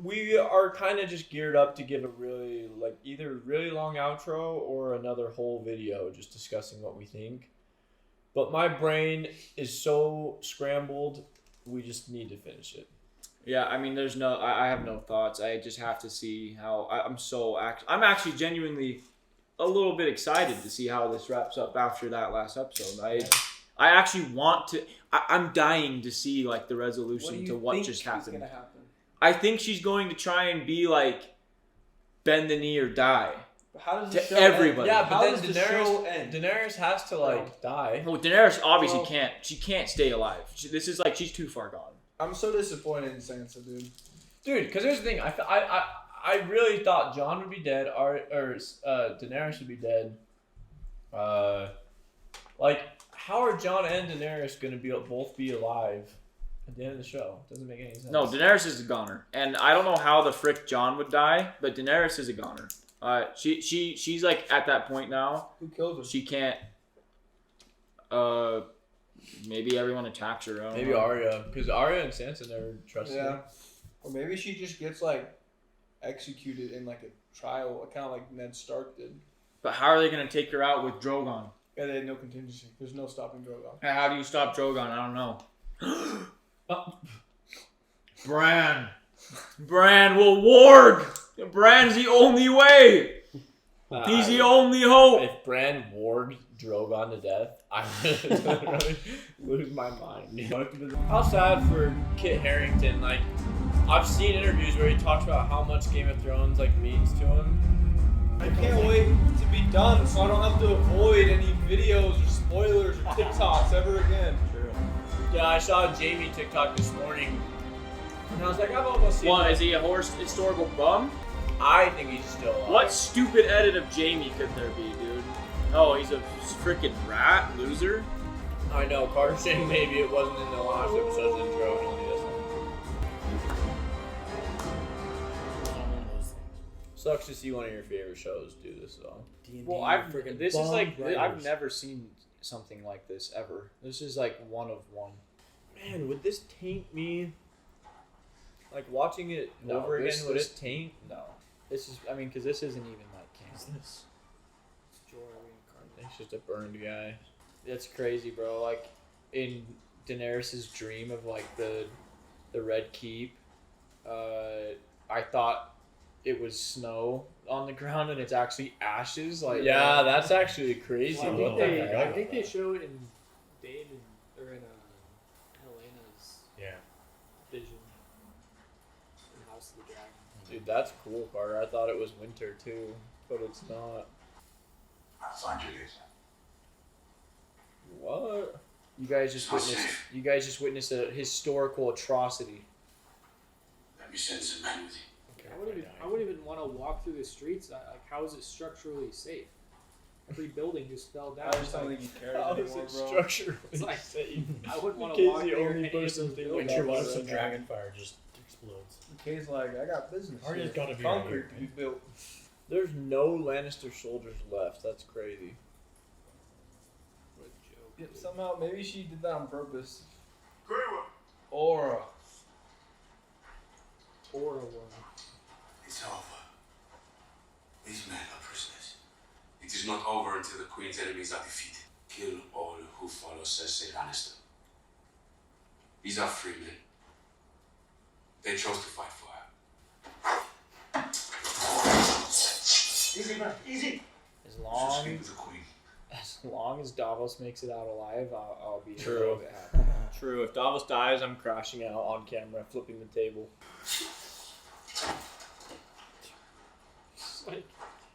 we are kind of just geared up to give a really, either really long outro or another whole video just discussing what we think. But my brain is so scrambled, we just need to finish it. Yeah, I mean, I have no thoughts. I just have to see how, I'm actually genuinely a little bit excited to see how this wraps up after that last episode. I actually want to, I'm dying to see, the resolution to what just happened. I think she's going to try and be bend the knee or die. But how does the show everybody? End? Yeah, but how then does the show end? Daenerys has to die. Well, Daenerys obviously can't. She can't stay alive. This is she's too far gone. I'm so disappointed in Sansa, dude. Dude, because here's the thing. I really thought Jon would be dead, or Daenerys would be dead. How are Jon and Daenerys going to both be alive at the end of the show? Doesn't make any sense. No, Daenerys is a goner, and I don't know how the frick Jon would die, but Daenerys is a goner. She's at that point now. Who kills her? She can't. Maybe everyone attacks her. Maybe Arya, because Arya and Sansa never trusted her. Or maybe she just gets executed in a trial, kind of like Ned Stark did. But how are they gonna take her out with Drogon? Yeah, they had no contingency. There's no stopping Drogon. How do you stop Drogon? I don't know. Bran will warg. Bran's the only way. He's the only hope. If Bran warged Drogon to death, I would literally lose my mind. How sad for Kit Harington. I've seen interviews where he talks about how much Game of Thrones means to him. I can't wait to be done so I don't have to avoid any videos or spoilers or TikToks ever again. True. Yeah, I saw a Jamie TikTok this morning, and I was like, I've almost seen What, is he a historical bum? I think he's still alive. What stupid edit of Jamie could there be, dude? Oh, he's a freaking rat loser? I know, Carter's saying maybe it wasn't in the last episode's intro and only this one. Sucks to see one of your favorite shows do this though. Well, I've never seen something like this ever. This is one of one. Man, would this taint me? Watching it over again, would it taint? No. This is, because this isn't even canon. What's this? It's Jorah reincarnated. He's just a burned guy. That's crazy, bro. In Daenerys' dream of the Red Keep, I thought it was snow on the ground and it's actually ashes. Yeah, that's actually crazy. Well, I think they show it in Daemon or in Helena's vision in House of the Dragon. Dude, that's cool, Carter. I thought it was winter too, but it's not. I'll find you later. What? You guys just witnessed a historical atrocity. Let me send some men with you. I wouldn't even want to walk through the streets. How is it structurally safe? Every building just fell down. I just don't think he cares How is anymore, it bro. structurally safe? I wouldn't want to Kay's walk the there only and any of person those thinking buildings. about Watch it. some dragon fire just explodes. Kay's I got business. Arya's gotta be concrete right to here, be built. There's no Lannister soldiers left. That's crazy. What a joke. Yep, somehow, maybe she did that on purpose. Greywa. Aura. Or a one. It's over. These men are prisoners. It is not over until the Queen's enemies are defeated. Kill all who follow Cersei Lannister. These are free men. They chose to fight for her. Easy, man. Easy. As You should long speak with the Queen. as Davos makes it out alive, I'll be True. happy. True. If Davos dies, I'm crashing out on camera, flipping the table.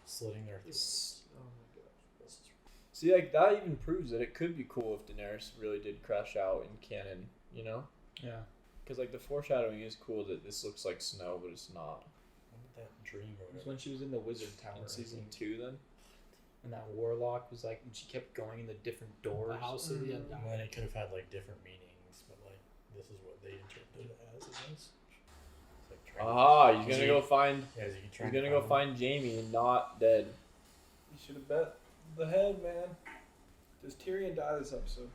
Slitting their throats. Oh my gosh. See, that even proves that it could be cool if Daenerys really did crash out in canon, you know? Yeah. Because, the foreshadowing is cool that this looks like snow, but it's not. That dream or It was whatever. when she was in the Wizard Tower. In season 2, then? And that warlock was and she kept going in the different doors. The House of the And then Undying. it could have had different meanings, but this is what they interpreted it as. I guess. It's trying Ah, he's Is gonna he- go find. Yeah, is he He's trying gonna to go him? find Jamie and not dead. You should have bet the head, man. Does Tyrion die this episode?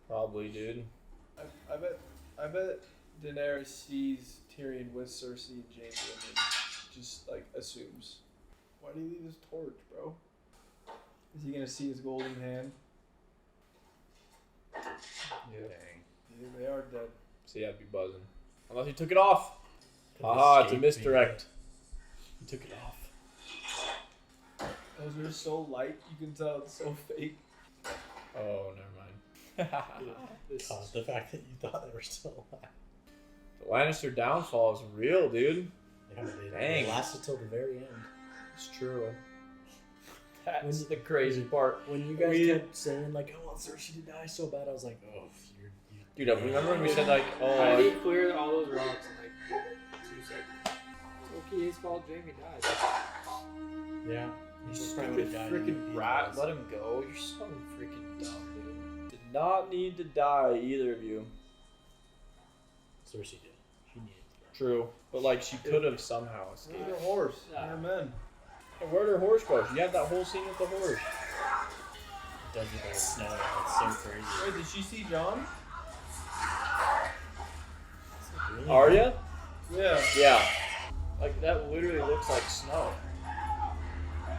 Probably, dude. I bet Daenerys sees Tyrion with Cersei and Jaime and then just like assumes. Why do you leave his torch, bro? Is he gonna see his golden hand? Yeah. Yeah, they are dead. See, I'd be buzzing. Unless he took it off. Could Haha, it's a escape misdirect. He took it off. Those are so light, you can tell it's so fake. Oh, never mind. This God, the fact that you thought they were still alive. The Lannister downfall is real, dude. Yeah, they Dang. lasted till the very end. It's true. That's When- the crazy part. When you guys We- kept saying like, "I want Cersei to die so bad," I was like, "Oh, you." Dude, remember when we said like, I oh, did clear all those rocks in like 2 seconds. Okay, his fault Jamie died. Yeah. you He probably would've stupid died freaking in brat, the- let him go. You're so freaking dumb, dude. Did not need to die, either of you. Cersei did. She needed to die. True, but like she could have somehow Where's escaped. her horse? Nah. Her men. And where'd her horse go? She had that whole scene with the horse. It does with all the snow. It's so crazy. Wait, did she see Jon? Really? Arya? Yeah. Yeah. Like that literally looks like snow. I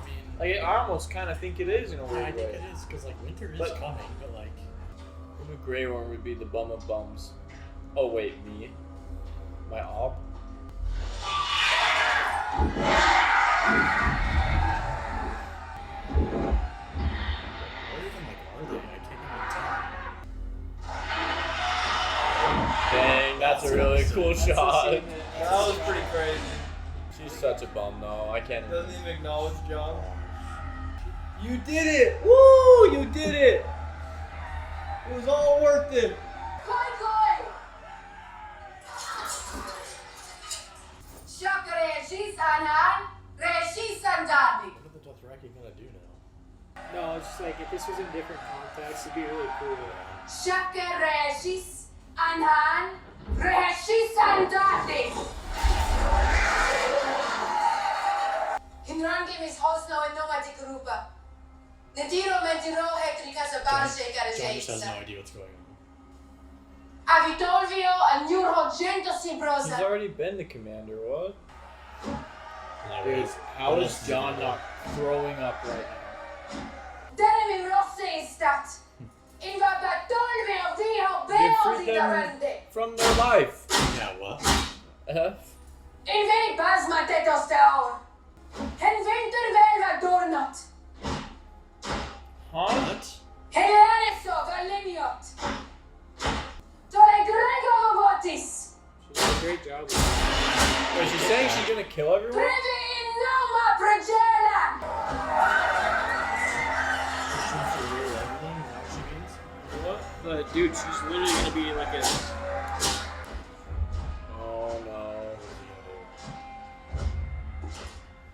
mean, Like I almost kind of think it is in a yeah, I weird think way. it is because like winter is But- coming, but like Who knew Grey Worm would be the bum of bums? Oh wait, me? My op? where even like are they? I can't even tell. Dang, that's a really cool That's the shot. scene That was pretty crazy. She's such a bum though. I can't. Doesn't even acknowledge Jon. You did it! Woo! You did it! It was all worth it. Koi koi! Shaka regis anan, regis andani. What are the Dothraki gonna do now? No, it's just like if this was in different context, it'd be really cool. Shaka regis anan, regis andani. Hinrangi mis hosno en nomati grupa. Nediro mentiro hetricas a banshe John just has no carajesa. idea what's going on. Avitolvio a nurgento He's simbrosa. already been the commander. What? Dude, How is John not throwing up right Deremi rosse istat. In vabatolvio viho You beo freed di them darende. now? From their life. Yeah, what? In veni basma tetosteor. Hen vinter velva dornot. Huh? What? Heleaneso valeniot. Dole grego votis. She did a great job with that. Wait, she's saying she's gonna kill everyone? Previ in noma progela. Shoots for real everything? Is that what she means? What? But dude, she's literally gonna be like a. Oh no.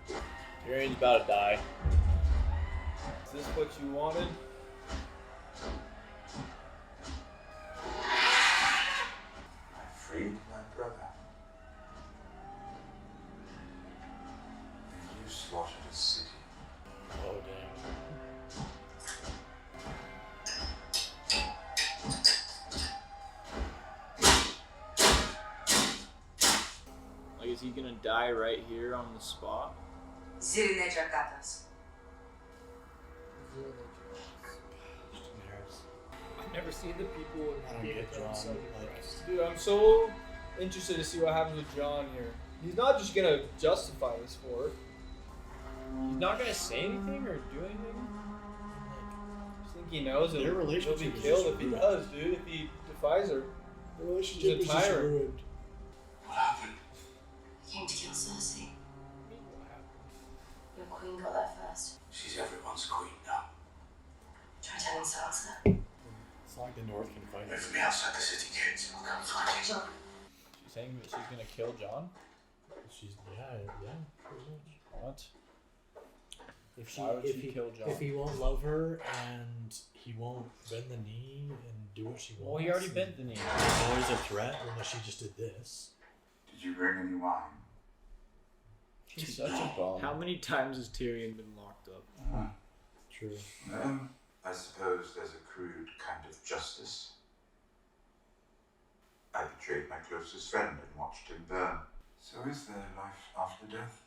What Tyrion's about to die. Is this what you wanted? I freed my brother. And you slaughtered a city. are you gonna do? Oh, damn. Like, is he gonna die right here on the spot? Zirine jakatas. Daenerys. I've never seen the people I don't in get Game of Thrones so Jon, like- depressed. Dude, I'm so interested to see what happens with Jon here. He's not just gonna justify this for her. He's not gonna say anything or do anything? I just think he knows Their he'll relationship be is killed just if he ruined. does, dude. If he defies her. The relationship He's is a just tyrant. ruined. What happened? I came to kill Cersei. What happened? Your queen got there first. She's everyone's queen now. Try telling Sansa. It's not like the North can fight Wait it. for me outside the city gates. I'll come find you. Jon, She's saying that she's gonna kill John? She's yeah, pretty much. What? If she Why would if she he kill Jon? if he won't love her and he won't bend the knee and do what she wants. Well, he already and bent the knee. There's always a threat unless she just did this. Did you bring any wine? She's such a bum. How many times has Tyrion been locked up? True. Well, I suppose there's a crude kind of justice. betrayed my closest friend and watched him burn. So is there life after death?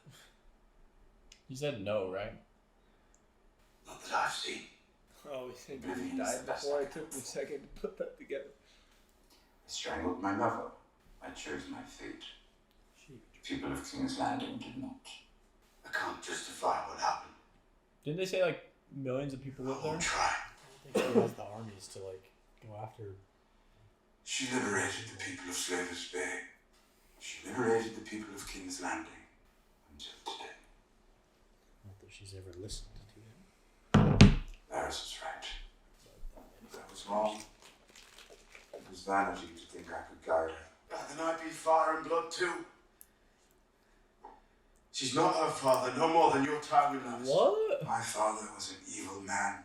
You said no, right? Not that I've seen. Oh, he said he died before. It took me a second to put that together. I strangled my lover. I chose my fate. The people of King's Landing did not. I can't justify what happened. Didn't they say like millions of people live I there? won't try. I think she has the armies to like go after. She liberated the people of Slavers Bay. She liberated the people of King's Landing. Until today. Not that she's ever listened to him. Varys was right. I was wrong. It was vanity to think I could guide her. Then I'd be fire and blood too. She's not her father, no more than your Tywin Lannister. What? My father was an evil man.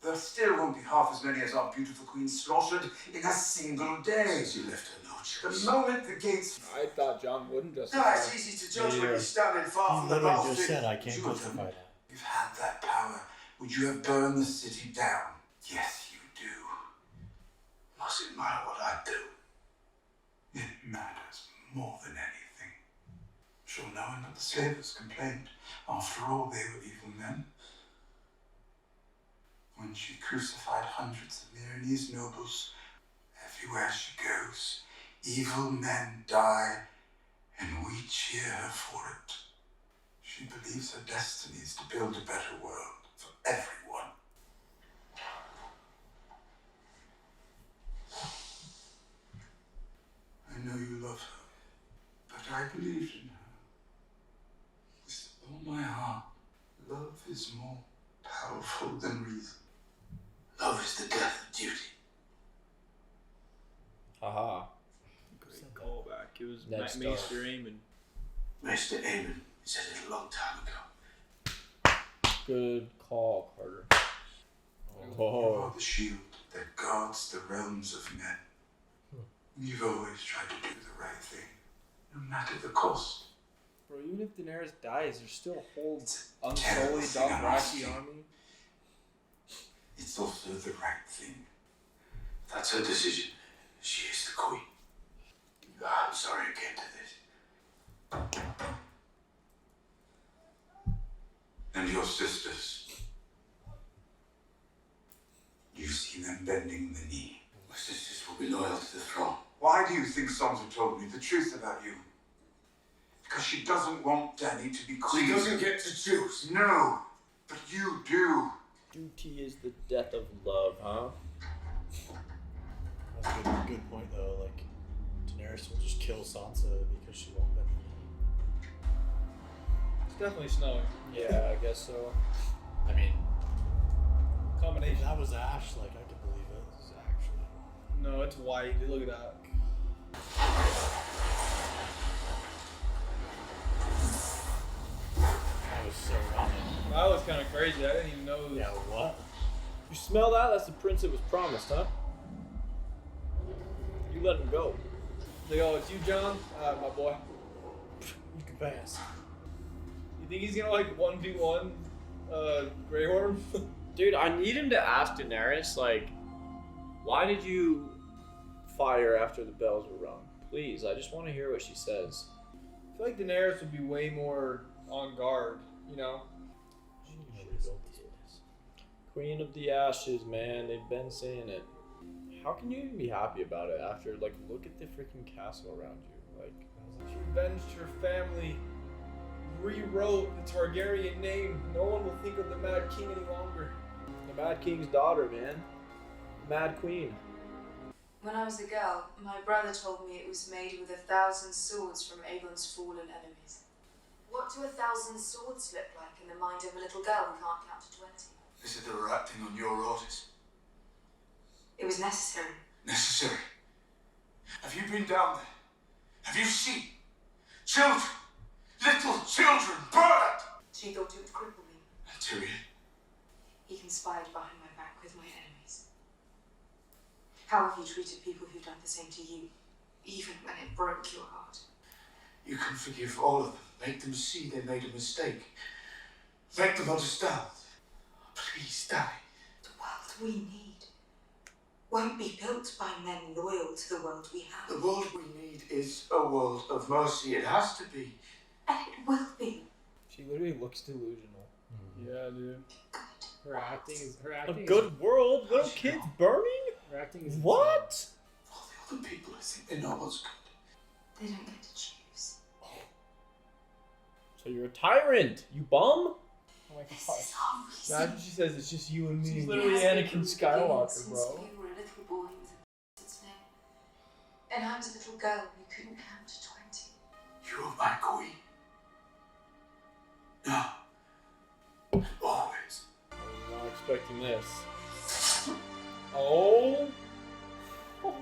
There still won't be half as many as our beautiful queen slaughtered in a single day. She left her no choice. The moment the gates... I thought John wouldn't No, justify. it's easy to judge when you're standing far He from the literally battlefield. just said, I can't You would justify have- that. You've had that power. Would you have burned the city down? Yes, you do. Must it matter what I do? It matters more than anything. Sure, no one but the slavers complained. After all, they were evil men. When she crucified hundreds of Myronese nobles, everywhere she goes, evil men die, and we cheer her for it. She believes her destiny is to build a better world for everyone. I know you love her, but I believed in her. With all my heart, love is more powerful than reason. Love is the death of duty. Haha. Great callback. It was Ned Stark. Maester Aemon. Maester Aemon said it a long time ago. Good call, Carter. You Oh. are the shield that guards the realms of men. You've always tried to do the right thing, no matter the cost. Bro, even if Daenerys dies, there's still a whole Terrible unsullied thing I'm Dothraki asking. army. It's also the right thing. That's her decision. She is the queen. I'm sorry it came to this. And your sisters. You've seen them bending the knee. My sisters will be loyal to the throne. Why do you think Sansa told me the truth about you? Because she doesn't want Dany to be queen. She doesn't get to choose. No, but you do. Duty is the death of love, huh? That's a good point though. Like Daenerys will just kill Sansa because she won't bend the knee. It's definitely snowing. Yeah, I guess so. I mean, if Combination. that was Ash, like I could believe it. This is actually. No, it's white. Look at that. That was so random. That was kind of crazy. I didn't even know. Yeah, what? You smell that? That's the prince that was promised, huh? You let him go. Like, oh, it's you, John? My boy. You can pass. You think he's gonna like 1v1 Grey Worm? Dude, I need him to ask Daenerys, like, why did you fire after the bells were rung? Please, I just want to hear what she says. I feel like Daenerys would be way more on guard, you know? She rebuilt this place. Queen of the Ashes, man, they've been saying it. How can you even be happy about it after, like, look at the freaking castle around you? Like, She avenged her family, rewrote the Targaryen name. No one will think of the Mad King any longer. the Mad King's daughter, man. Mad Queen. When I was a girl, my brother told me it was made with 1,000 swords from Aegon's fallen enemies. What do 1,000 swords look like in the mind of a little girl who can't count to 20? Is it the right thing on your orders? It was necessary. Necessary. Have you been down there? Have you seen children, little children burned? She thought it would cripple me. And Tyrion, He conspired behind my back with my enemies. How have you treated people who've done the same to you, even when it broke your heart? you can forgive all of them. Make them see they made a mistake. Make them understand. Please, Danny. The world we need. won't be built by men loyal to the world we have. The world we need is a world of mercy. It has to be. And it will be. She literally looks delusional. Yeah, dude. Her acting is A good world? Little kids burning? Her acting is What? All the other people who think they know what's good. They don't get to choose. So you're a tyrant, you bum? Oh my This gosh. is our reason. Imagine she says it's just you and me. She's literally Anakin Skywalker, Since bro. we were a little boy with a its name. And I was a little girl who couldn't count to 20. You're my queen. Now. Always. I'm not expecting this. Oh.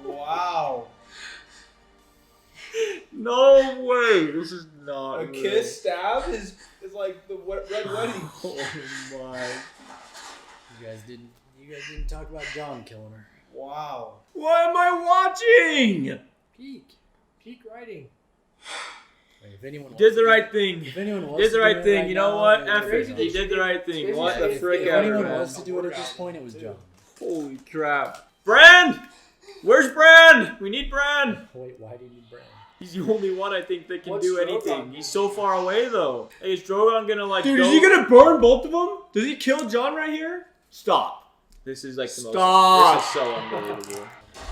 Wow. No way! This is not A real. kiss stab is like the red wedding. Oh my. You guys didn't talk about Jon killing her. Wow. What am I watching? peak writing. Like, if anyone Did the right thing. If anyone wants Did the to right do it thing. right You know now, what? then After it's he Jon. did the right thing. It's What the crazy. frick If ever, anyone man. wants to do it at this point, it was Jon. Holy crap. Bran! Where's Bran? We need Bran. Wait, why do you need Bran? He's the only one I think that can What's do anything. Drogon? He's so far away though. Hey, is Drogon gonna like Dude, go? is he gonna burn both of them? Does he kill Jon right here? Stop. This is like the Stop. most. This is so unbelievable.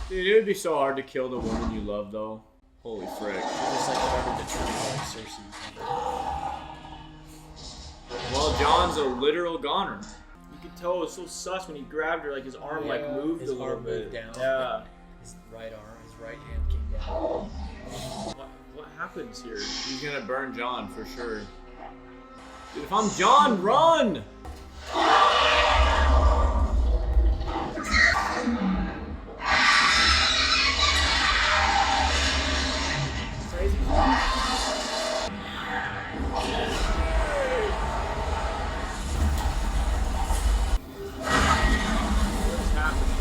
Dude, it would be so hard to kill the woman you love though. Holy frick. Just like whatever the truth of Cersei. Well, Jon's a literal goner. You could tell it was so sus when he grabbed her, like his arm like Yeah. moved His a little arm bit. moved down. Yeah. His right hand came down. What happens here? He's gonna burn Jon for sure. Dude, if I'm Jon, run! What's happening?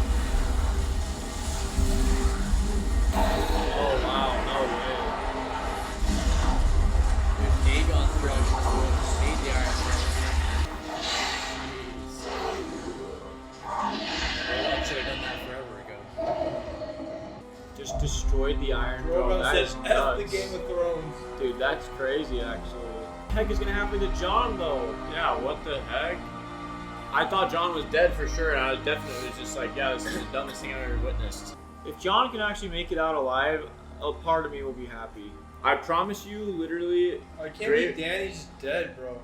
Oh wow, no way. Dude, Aegon's throwing made the Iron Throne. Should have done that forever ago. Just destroyed the Iron Throne. Drogon That is says F the nuts. Game of Thrones. Dude, that's crazy actually. What the heck is gonna happen to Jon though? Yeah, what the heck? I thought Jon was dead for sure, and I definitely was just like, yeah, this is the dumbest thing I've ever witnessed. If Jon can actually make it out alive, a part of me will be happy. I promise you, literally, I can't Great. believe Dany's dead, bro.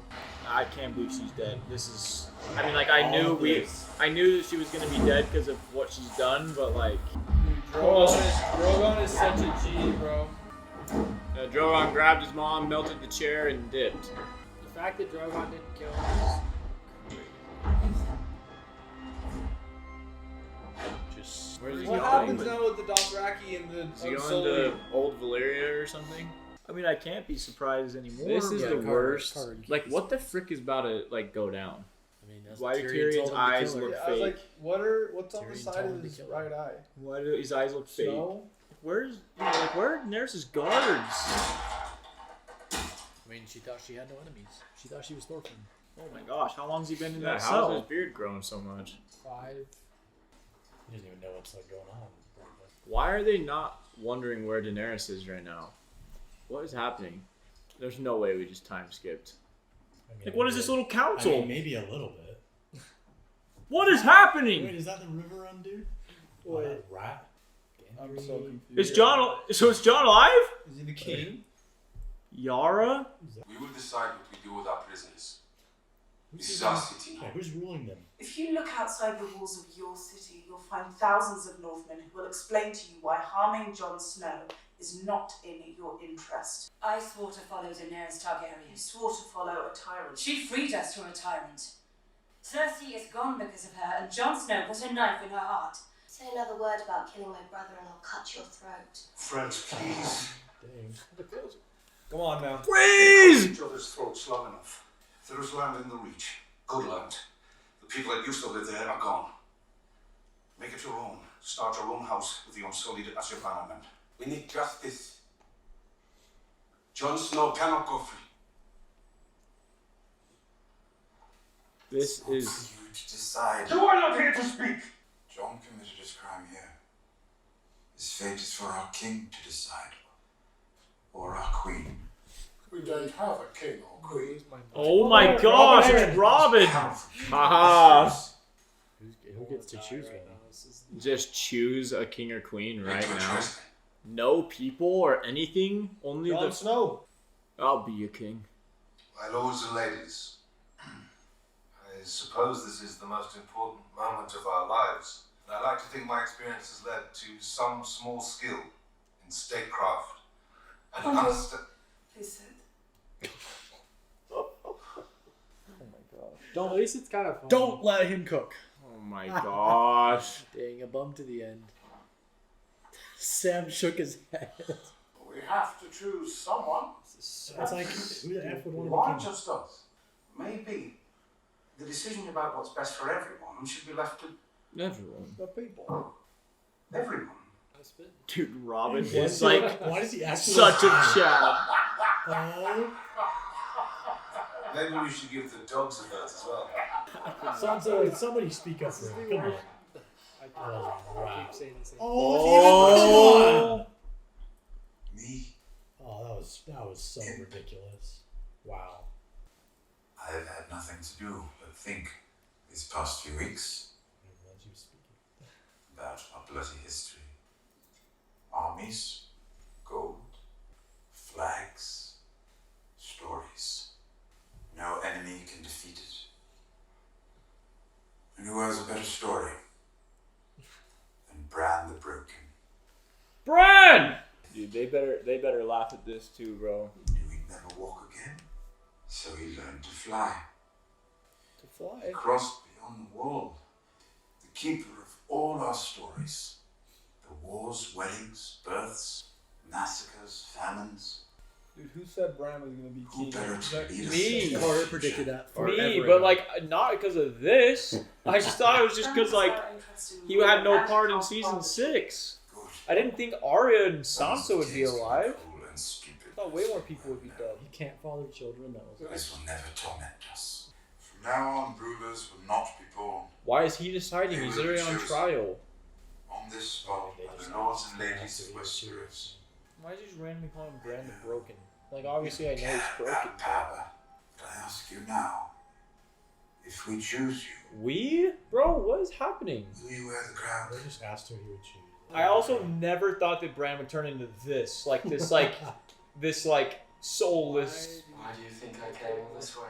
I can't believe she's dead. This is. I mean, like I knew that she was gonna be dead because of what she's done, but like, Drogon is such a G, bro. Drogon grabbed his mom, melted the chair, and dipped. The fact that Drogon didn't kill him Just where's he What going? happens now with the Dothraki and the is he going Unsullied? to old Valyria or something? I mean, I can't be surprised anymore. This is Yeah, the Carter- worst. Carter Like, what the frick is about to like go down? I mean, that's Why what do Tyrion Tyrion's told him to eyes kill her. look Yeah, I was fake? like, what's on the Tyrion side told of him to his kill her. right eye? Why do his eyes look fake? Snow? Where's where are Daenerys' guards? I mean, she thought she had no enemies. She thought she was Thorfinn. Oh my gosh, how long's he been in Yeah, that how's his cell? beard growing so much? 5. He doesn't even know what's like going on. Why are they not wondering where Daenerys is right now? What is happening? There's no way we just time skipped. I mean, Like, what is this little I council? mean, maybe a little bit. What is happening? Wait, is that the River Run dude? Wait. That rat? I'm Gendry? so confused. Is John? So is John alive? Is he the king? Yara? We will decide what we do with our prisoners. This Who's is our city Yeah, now. who's ruling them? If you look outside the walls of your city, you'll find thousands of Northmen who will explain to you why harming Jon Snow is not in your interest. I swore to follow Daenerys Targaryen. You swore to follow a tyrant. She freed us from a tyrant. Cersei is gone because of her, and Jon Snow put a knife in her heart. Say another word about killing my brother and I'll cut your throat. Friends, please. Dang. Come on now. Please! Each other's throats long enough. There is land in the Reach. Good land. The people that used to live there are gone. Make it your own. Start your own house with the Unsullied as your bannermen. We need justice. Jon Snow cannot go free. This is. For you to decide. You are not here to speak. Jon committed his crime here. His fate is for our king to decide. Or our queen. We don't have a king or queen. Oh my gosh, it's Robin! Haha. Who gets to choose one? Just choose a king or queen right Make your now. choice. No people or anything. Only Jon the. Snow. I'll be a king. My lords and ladies, I suppose this is the most important moment of our lives. And I like to think my experience has led to some small skill in statecraft and understand. Please sit. At least it's kind of fun. Don't let him cook. Oh my gosh. Dang, a bum to the end. Sam shook his head. We have to choose someone. It's like, who the F would want Why to be king? just us? Maybe the decision about what's best for everyone should be left to Everyone. The people. everyone. Dude, Robin Why is like why does he act such a chad. Oh, Maybe we should give the dogs a vote as well. somebody speak up for him. Come on. I keep saying the same. Oh. Me? Oh, that was so ridiculous. Wow. I've had nothing to do but think these past few weeks about our bloody history. Armies, gold, flags, stories. No enemy can defeat it. And who has a better story than Bran the Broken? Bran! Dude, they better laugh at this too, bro. He knew he'd never walk again, so he learned to fly. To fly. He crossed beyond the wall, the keeper of all our stories. The wars, weddings, births, massacres, famines. Dude, who said Bran was gonna be Who king? better Is to that- lead us Me. into the Carter future? predicted that Me, forever but ago. like not because of this. I just thought it was just because like he had no part in season 6. Good. I didn't think Arya and Sansa would be Kids alive. cruel and stupid. I thought way more people would be dead. You can't father children. That was This will never torment us. From now on, rulers will not be born. Why is he deciding? He's literally on trial. On this spot are the lords and ladies of Westeros. Why is he just randomly calling Bran the Broken? Like obviously I know he's broken. About power. But I ask you now, if we choose you, We? Bro, what is happening? will you wear the crown? They just asked who he would choose. I also never thought that Bran would turn into this. Like this like this like soulless. Why do you think I came all this way?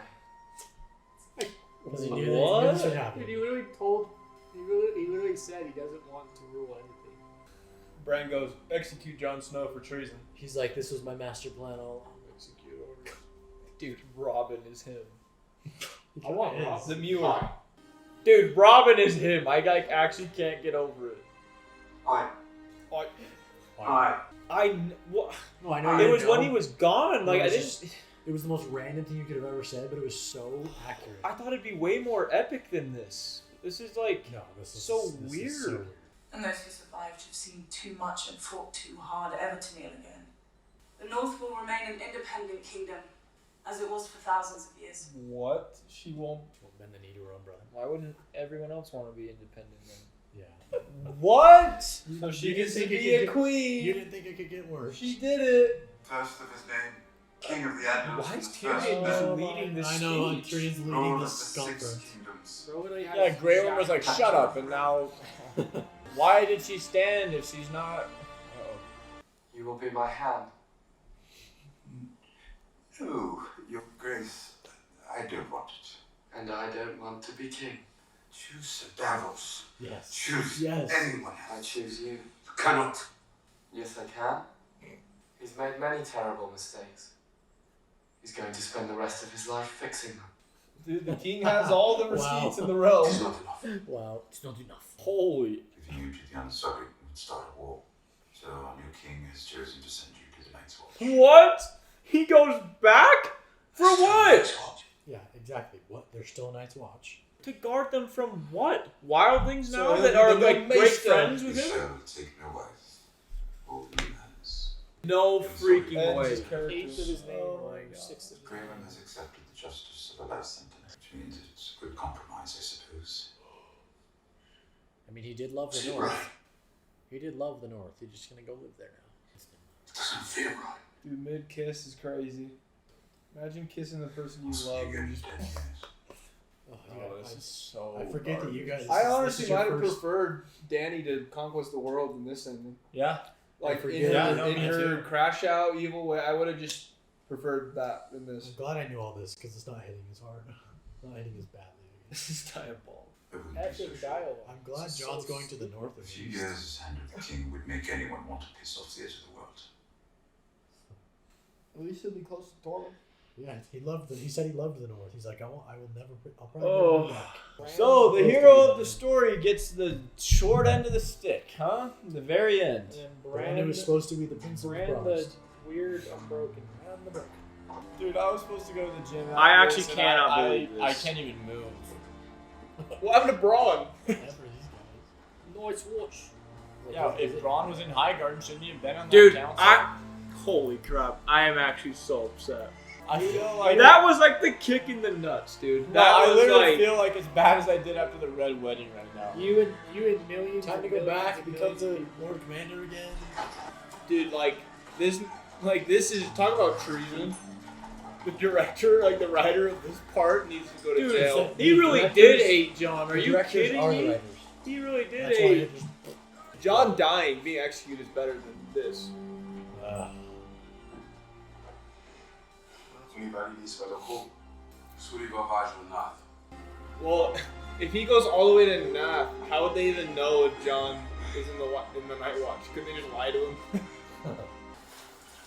Because he What? knew that this would Dude, happen. he literally said he doesn't want to rule anything. Bran goes, execute Jon Snow for treason. He's like, this was my master plan all along. Execute orders. Dude, Robin is him. I want It Rob. is. The Muir. Dude, Robin is him. I like actually can't get over it. I. What? No, I know. It you was know. when he was gone. Like It I was didn't. just- It was the most random thing you could have ever said, but it was so accurate. I thought it'd be way more epic than this. This is like No, this is so this weird. Is so weird. And those who survived have seen too much and fought too hard ever to kneel again. The North will remain an independent kingdom, as it was for thousands of years. What? She won't. She'll bend the knee to her own brother. Why wouldn't everyone else want to be independent then? Yeah. What? So she You gets to didn't think it be a could get- queen. You didn't think it could get worse. She did it. First of his name, King of the Andals. Why is First Tyrion man, just leading this I know, speech? Tyrion's leading Lord of the this 6 conference. kingdoms. Bro literally had Yeah, his Grey Worm jacket was like, packed shut up. up, and now... Why did she stand if she's not... Uh-oh. You will be my hand. No, your grace, I don't want it. And I don't want to be king. Choose Sir Davos. Yes. Choose Yes. anyone I else. choose you. You cannot. Yes, I can. He's made many terrible mistakes. He's going to spend the rest of his life fixing them. Dude, the king has all the Wow. receipts in the realm. It's not enough. Wow, it's not enough. Holy... If you to the Unsullied would start a war. So our new king has chosen to send you to the Night's Watch. What? He goes back? For what? Night's Watch. Yeah, exactly. What? There's still a Night's Watch. To guard them from what? Wildlings So now he'll that be are the like new great Maester. friends You with him? shall take no wife. All new hands. No freaking And way. his Eighth characters. of his name, Oh my like God. sixth of his name. Graham has accepted the justice of a life sentence, which means it's a good compromise, I suppose. I mean, he did love the North. He did love the North. He's just gonna go live there now. It doesn't feel right. Dude, mid kiss is crazy. Imagine kissing the person you love and just. This is so. I forget that you guys. I honestly might have preferred Dany to conquest the world in this ending. Yeah. Like forget. in her, Yeah, in her crash out evil way, I would have just preferred that than this. I'm glad I knew all this because it's not hitting as hard. Not hitting as badly. This is diabolical. Epic dialogue. I'm glad John's going to the north A of few me. years as hand of the king would make anyone want to piss off the edge of the world. At least he'll be close to Tormund. Yeah, he said he loved the north. He's like, I will never. I'll probably Oh. never go back. So the hero of the story gets the short end of the stick, huh? The very end. And then Brandon was supposed to be the prince of the Brand the promised. weird unbroken man in the book. Dude, I was supposed to go to the gym. I after actually this, and cannot I believe this. I can't even move. What happened to Braun? Never these guys. Nice watch. Yeah, if Braun was in Highgarden, shouldn't he have been on that Dude, council? holy crap! I am actually so upset. I feel like That was like the kick in the nuts, dude. No, That I was literally like, feel like as bad as I did after the Red Wedding right now. You and millions. Time to and go millions back and and become the millions Lord Commander again. Dude, this is talk about treason. The director, like the writer of this part, needs to go to dude, jail. he really directors- did hate John. Are The you directors kidding are the me? writers. He really did That's why hate. it just. John dying, being executed is better than this. Anybody needs to go. Surigo Vajul Nath. Well, if he goes all the way to Nath, how would they even know if John is in the Night Watch? Couldn't they just lie to him?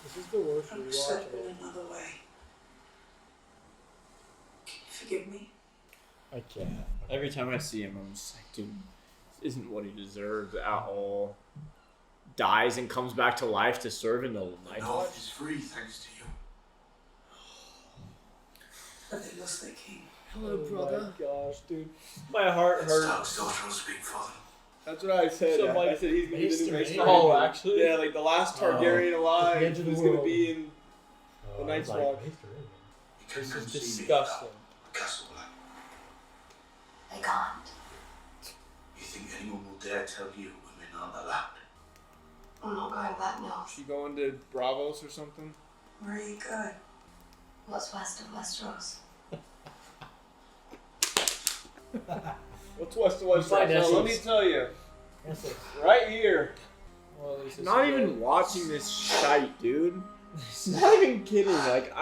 This is the worst I'm rewatch upset of all. in another way. Can you forgive me? I can't. Every time I see him, I'm just like, dude, this isn't what he deserves at all. Dies and comes back to life to serve in the Night Watch. North is free thanks to you. But they lost their king. Hello, Oh my gosh, dude. My heart hurts. Stark's daughter will speak for them. That's what I said. So, like, I said he's gonna be the new Maester Maester. Aemon. Oh, actually? Yeah, like the last Targaryen alive the edge of the who's gonna world. be in Oh, the Night's like, Watch. Maester Aemon. You can This come is see me disgusting. without Castle Black. I can't. You think anyone will dare tell you women aren't allowed? I'm not going back north. She going to Bravos or something? Where are you going? What's west of Westeros? What's west of Westeros? Find Now, let Essos. me tell you, Essos. right here. Well, at least it's Not good. even watching this shite, dude. Not even kidding. Like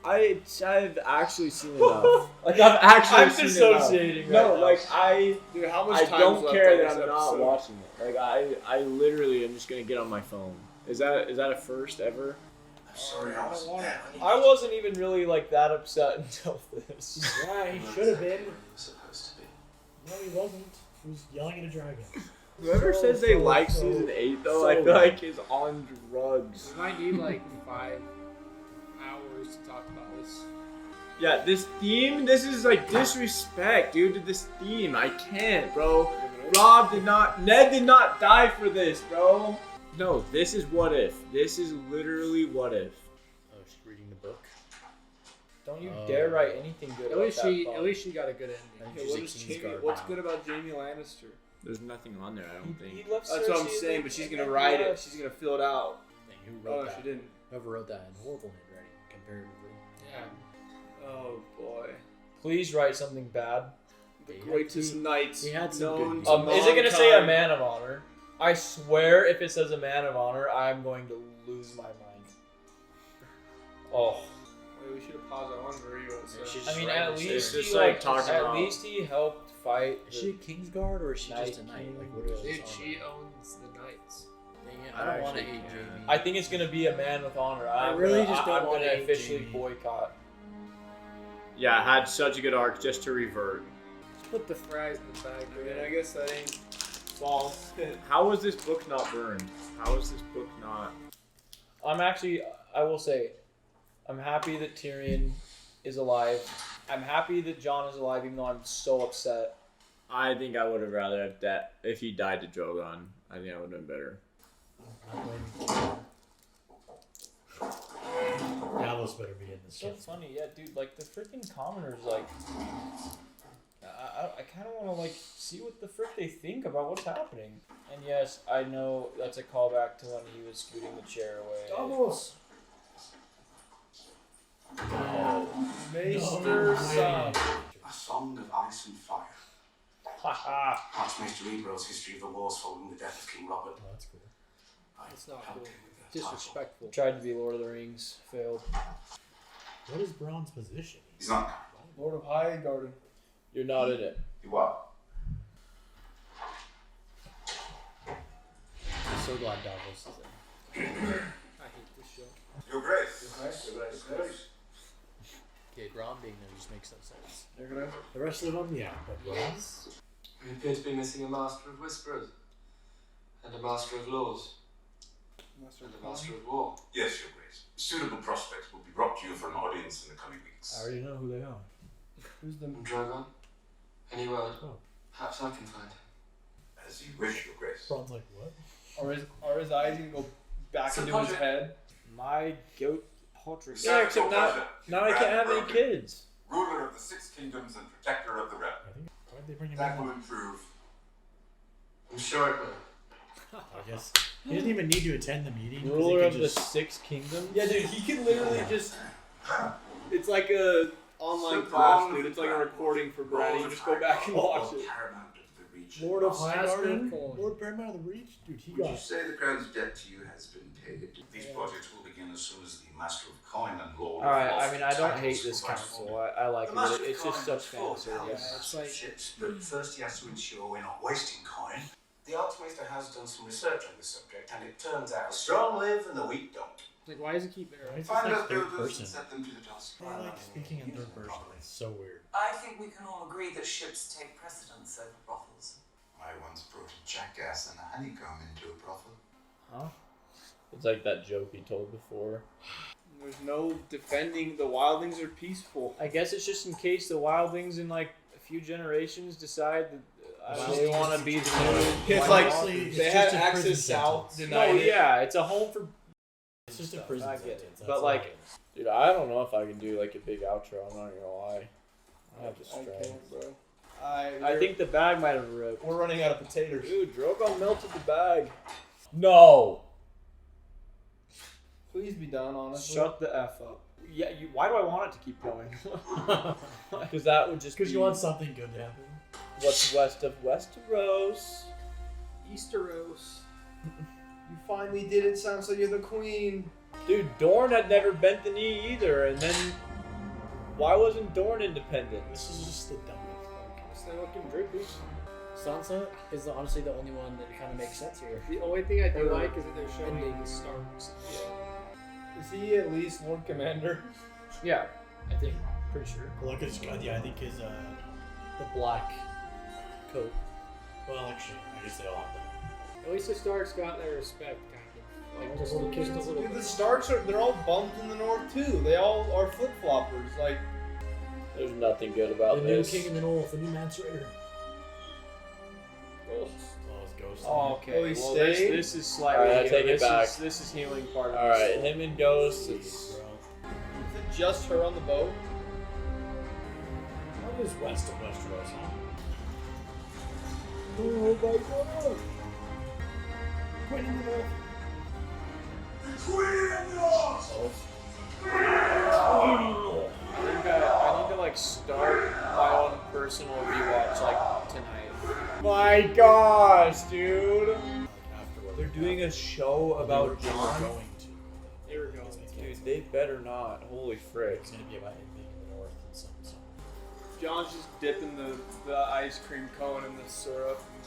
I've actually seen enough. Like I've actually I'm seen dissociating enough. right No, now. like I Dude, how much time don't left care on that this I'm not episode? watching it. Like I literally am just gonna get on my phone. Is that a first ever? I'm sorry I wasn't there when you I wasn't even really like that upset until this. Yeah, he should have been. were supposed to be. No, he wasn't. He was yelling at a dragon. Whoever So, says they so, like so- season 8 though, so I feel bad. like is on drugs. We might need like 5 hours to talk about this. Yeah, this theme, this is like disrespect, dude, to this theme. I can't, bro. Ned did not die for this, bro. No, this is what if. This is literally what if. Oh, she's reading the book. Don't you dare write anything good At about least that she phone. at least she got a good ending. Yeah, what is Jamie, what's good about Jamie Lannister? There's nothing on there, I don't think. He left That's what I'm Cersei saying, in but she's the- gonna write it. She's gonna fill it out. Thing. Who wrote Oh, that? she didn't. Whoever wrote that in horrible handwriting, comparatively. Yeah. Oh boy. Please write something bad. The He had- greatest he- knights he had some known good to news. Is it gonna say a mankind. man of honor? I swear, if it says a man of honor, I'm going to lose my mind. Oh, Wait, we should have paused. I wanted to read what it said. She's I mean, writing at the least story. It's just he like talking at about- least he helped fight. Is she a Kingsguard or is she just a Night knight? King. Like, what is Dude, this? she owns the Knights. Dang it, I don't want to Actually, hate yeah. Jamie. I think it's gonna be a man with honor. I I'm really gonna, just don't I'm wanna gonna hate officially Jamie. boycott. Yeah, had such a good arc just to revert. Put the fries in the bag, I mean, man. I guess that ain't false. How was this book not burned? How is this book not? I will say, I'm happy that Tyrion is alive. I'm happy that Jon is alive, even though I'm so upset. I think I would have rather have that if he died to Drogon. I think that would have been better. Davos better be in this. It's so funny, yeah, dude. Like the freaking commoners, like, I kind of want to like see what the frick they think about what's happening. And yes, I know that's a callback to when he was scooting the chair away. Doubles. Maester Son. A song of ice and fire. Archmaester Ebro's history of the wars following the death of King Robert. Oh, that's cool. It's not helped cool. him with the title. Disrespectful. Tried to be Lord of the Rings, failed. What is Braun's position? He's not. Lord of Highgarden. You're not in it. You are. I'm so glad Davos is in. I hate this show. Your Grace. Your Grace. Okay, Braun being there just makes no sense. Your Grace. The rest of them, yeah, but Braun? We appear to be missing a Master of Whisperers. And a Master of Laws. And a Master of War. Yes, Your Grace. Suitable prospects will be brought to you for an audience in the coming weeks. I already know who they are. Who's the Drogon? Any word? Oh. Perhaps I can find him. As you wish, Your Grace. Braun's like, what? are his eyes gonna go back into his head? My goat portrait. Sir, Yeah, it's except your pleasure. now I can't have any Broken. kids. Ruler of the Six Kingdoms and protector of the realm. I think, why'd they bring him That in? will improve. I'm sure it will. I guess. He doesn't even need to attend the meeting. 'cause he Ruler can of the just- Six Kingdoms. Yeah, dude, he could literally just. It's like a online class, dude. It's like a recording for Brad. You just go back and watch it. Paramount of the region. Lord of Master Highgarden? Coin. Lord Paramount of the Reach? Dude, he Would you got... say the crown's debt to you has been paid? These projects will begin as soon as the Master of Coin and Lord All right, of I mean, I don't titles hate this provide council. for. I like The it. Master But of it's just Coin such has four fancy. powers, Yeah. It's like- ships, but first he has to ensure we're not wasting coin. The Archmaester has done some research on the subject, and it turns out strong live and the weak don't. Like, why does it keep Why there? is this Find like us third builders person? and set them to the task. They like speaking in third person. It's so weird. I think we can all agree that ships take precedence over brothels. I once brought a jackass and a honeycomb into a brothel. Huh? It's like that joke he told before. There's no defending. The wildlings are peaceful. I guess it's just in case the wildlings in like a few generations decide that Well, they want to be the new. It's White like Walkers. It's they just had a access prison south. sentence. No, Denied it. yeah, it's a home for. It's just a stuff, prison I get it. sentence. That's But all like, it is. dude, I don't know if I can do like a big outro. I'm not gonna lie. I have to I struggle. can't, bro. I think the bag might have ripped. we're running out of potatoes. Dude, Drogon melted the bag. No. Please be done, honestly. Shut the f up. Yeah, why do I want it to keep going? Because that would just Because be you want something good to happen. what's west of Westeros. Easteros. You finally did it, Sansa. You're the queen. Dude, Dorne had never bent the knee either, and then why wasn't Dorne independent? This is just the dumbest. It's not looking drippy. Sansa is honestly the only one that kind of makes sense here. The only thing I do like is that they're showing the Starks. Is he at least Lord Commander? Yeah, I think. Pretty sure. Look at his gun. Yeah, I think his the black coat. Well, actually, I guess they all have that. At least the Starks got their respect, kind of. Like, just a little Dude, the bit. Starks they're all bumped in the north too. They all are flip floppers. Like, There's nothing good about The new this. king and the north, the new Mancer. oh, Oh, his ghost. Oh, okay. Oh, he well, stayed? this is slightly. Alright, I take it this back. This is healing part of All the right, soul. him and Ghost. Jeez, It's bro. is it just her on the boat? How is west of Westeros, huh? Oh my god! Queen in the north. I need to like start my own personal rewatch like tonight. my gosh, dude. Afterward. They're doing a show about Jon. Going to. Here we go. Dude, they better not. Holy frick. It's gonna be about him being in the north and some. John's just dipping the ice cream cone in the syrup and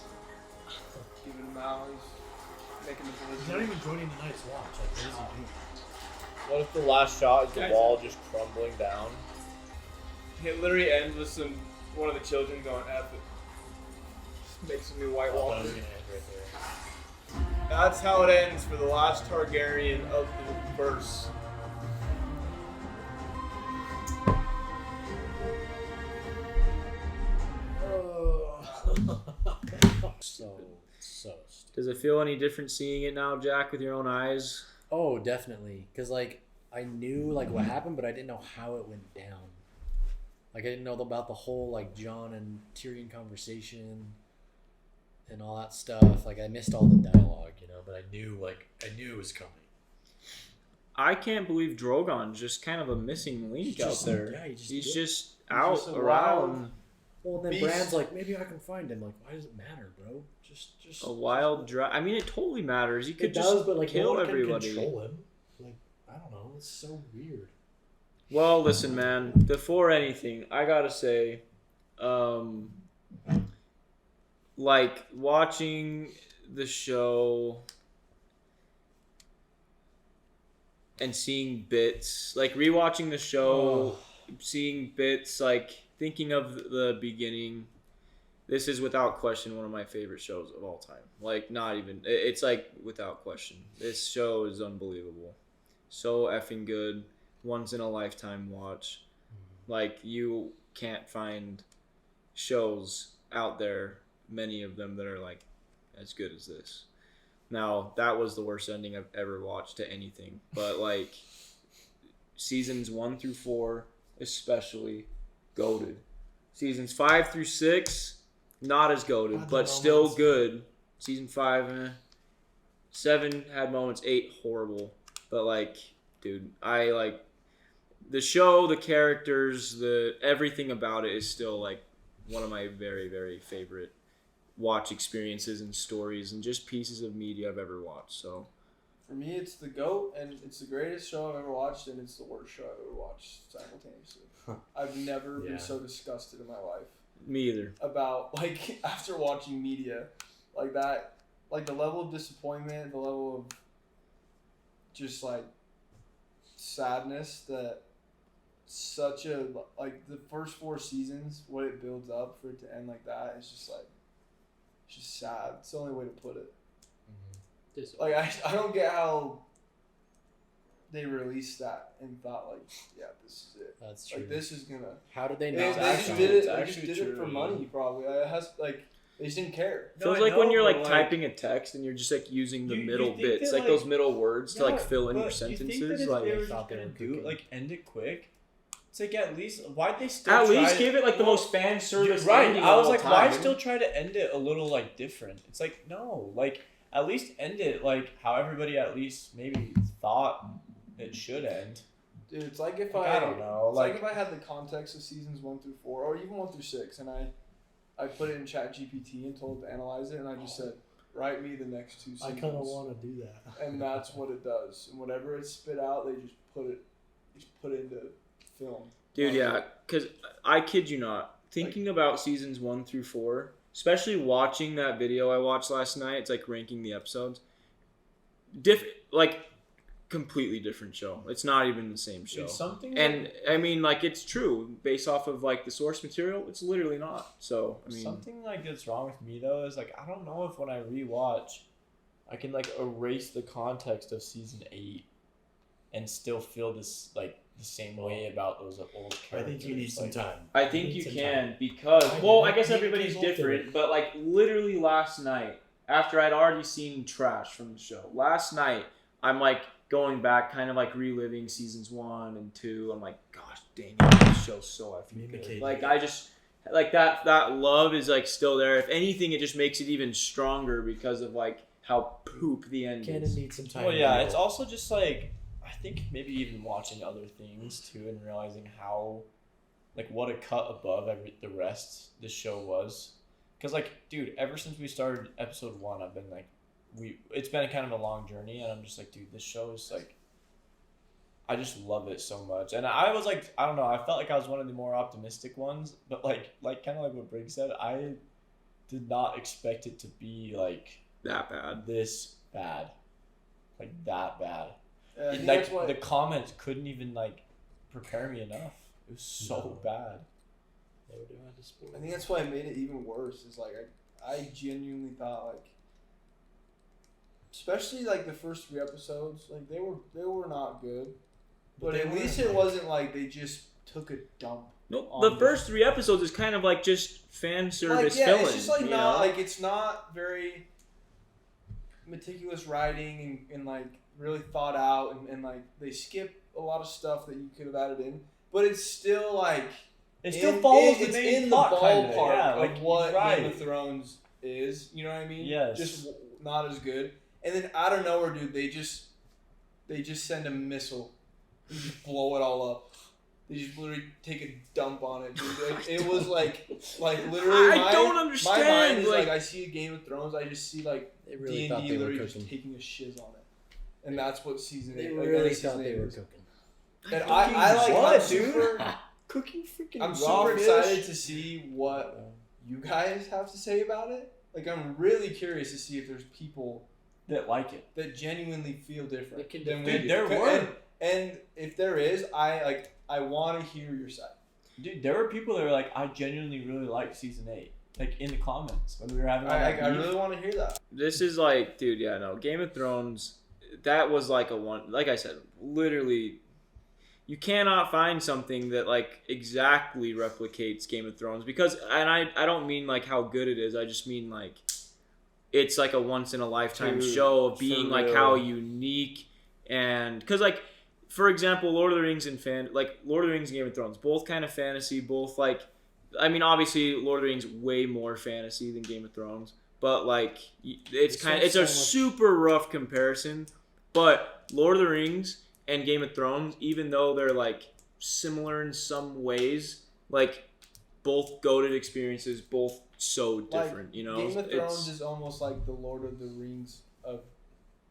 giving him out. He's making the He's not even joining the Night's Watch. Like, what is he doing? What if the last shot is the Guys- wall just crumbling down? It literally ends with one of the children going F it. Just makes a new White I thought it Walker. was gonna end right there. That's how it ends for the last Targaryen of the verse. so stupid. Does it feel any different seeing it now, Jack, with your own eyes? Oh, definitely. Because, like, I knew, like, what happened, but I didn't know how it went down. Like I didn't know about the whole like Jon and Tyrion conversation and all that stuff. Like I missed all the dialogue, but I knew it was coming. I can't believe Drogon's just kind of a missing link out there. Yeah, he's just out around. Well, then Bran's like, maybe I can find him. Like, why does it matter, bro? Just a wild drive. I mean, it totally matters. He could just but like, kill no one everybody. Can control him. Like, I don't know. It's so weird. Well, listen, man. Before anything, I gotta say, like watching the show and seeing bits, like rewatching the show, seeing bits, like thinking of the beginning. This is without question one of my favorite shows of all time. Like, not even, it's like without question. This show is unbelievable. So effing good. Once in a lifetime watch. Like, you can't find shows out there, many of them, that are like as good as this. Now, that was the worst ending I've ever watched to anything. But like seasons 1 through 4 especially goated. Seasons 5 through 6 not as goated, but still good. Season 5 7 had moments, 8 horrible. But like, dude, I like the show, the characters, the everything about it is still like one of my very, very favorite watch experiences and stories and just pieces of media I've ever watched. So for me, it's the GOAT, and it's the greatest show I've ever watched, and it's the worst show I've ever watched simultaneously. I've never been so disgusted in my life. Me either. About, like, after watching media, like that, like the level of disappointment, the level of just, like, sadness that such a, like, the first 4 seasons, what it builds up for it to end like that is just, like, it's just sad. It's the only way to put it. Mm-hmm. Like, I don't get how they released that and thought, like, yeah, this is it. That's true. Like, this is gonna. How did they They not? just did it. They just did it for money, probably. It has, like, they just didn't care. Feels like when you're like typing a text and you're just like using the middle bits, like those middle words to like fill in your sentences. You think that like they were just gonna do like end it quick? It's like at least why'd they still at try least give it like the most fan service right? ending I was of like, all why time. still try to end it a little like different? It's like no, like at least end it like how everybody at least maybe thought it should end. Dude, it's like if I don't know, it's like if I had the context of seasons 1 through 4, or even 1 through 6, and I put it in ChatGPT and told it to analyze it, and I just said, write me the next 2 seasons. I kind of want to do that. And that's what it does. And whatever it spit out, they just put it into film. Dude, yeah, because I kid you not, thinking about seasons 1 through 4, especially watching that video I watched last night, it's like ranking the episodes. Like, completely different show. It's not even the same show. It's something and I mean, like, it's true based off of like the source material. It's literally not. So I mean, something like that's wrong with me though is like I don't know if when I rewatch, I can like erase the context of season 8 and still feel this like the same way about those old characters. I think you need some time. I think you can because I guess everybody's different. But like literally last night, after I'd already seen trash from the show, last night I'm like going back, kind of like reliving seasons 1 and 2. I'm like, gosh dang it, this show's so effing good. Like I just like that love is like still there. If anything, it just makes it even stronger because of like how poop the end Kind is. of need some time. Well, yeah, it's also just like I think maybe even watching other things too and realizing how like what a cut above the rest this show was. Because like, dude, ever since we started episode 1, I've been like. It's been kind of a long journey, and I'm just like, dude, this show is like, I just love it so much. And I was like, I don't know, I felt like I was one of the more optimistic ones, but like kind of like what Briggs said, I did not expect it to be like that bad, this bad, like that bad. Like that's why the comments couldn't even like prepare me enough. It was so bad. I think that's why I made it even worse. Is like I genuinely thought like. Especially like the first 3 episodes, like they were not good, but at least it wasn't like they just took a dump. No, the first 3 episodes is kind of like just fan service filling. It's just like not like it's not very meticulous writing and like really thought out and like they skip a lot of stuff that you could have added in, but it's still like It still follows the it's main in plot, the kinda. ballpark Yeah, like, of what right. Game of Thrones is. You know what I mean? Yes. Just not as good. And then out of nowhere, dude, they just send a missile and just blow it all up. They just literally take a dump on it, dude. It was like literally. I don't understand. My mind is like I see a Game of Thrones, I just see like They really D&D thought they were literally just cooking. taking a shiz on it, and that's what season They 8. really season thought they 8 were was. cooking. And I like what, I'm dude? super. Cooking freaking I'm raw super fish? excited to see what you guys have to say about it. Like, I'm really curious to see if there's people that like it, that genuinely feel different That can than we Dude, do. there were. And if there is, I want to hear your side. Dude, there were people that were like, I genuinely really liked season 8. Like, in the comments when we were having all I that beef. really want to hear that. this is like, dude, yeah, no, Game of Thrones. That was like a one. Like I said, literally, you cannot find something that like exactly replicates Game of Thrones because, and I don't mean like how good it is. I just mean like it's like a once in a lifetime Dude, show of being for like real. how unique and because like for example, Lord of the Rings and Lord of the Rings and Game of Thrones, both kind of fantasy, both like I mean obviously Lord of the Rings way more fantasy than Game of Thrones, but like it's a super rough comparison. But Lord of the Rings and Game of Thrones, even though they're like similar in some ways, like both goated experiences, both so different. Like, you know, Game of Thrones is almost like the Lord of the Rings of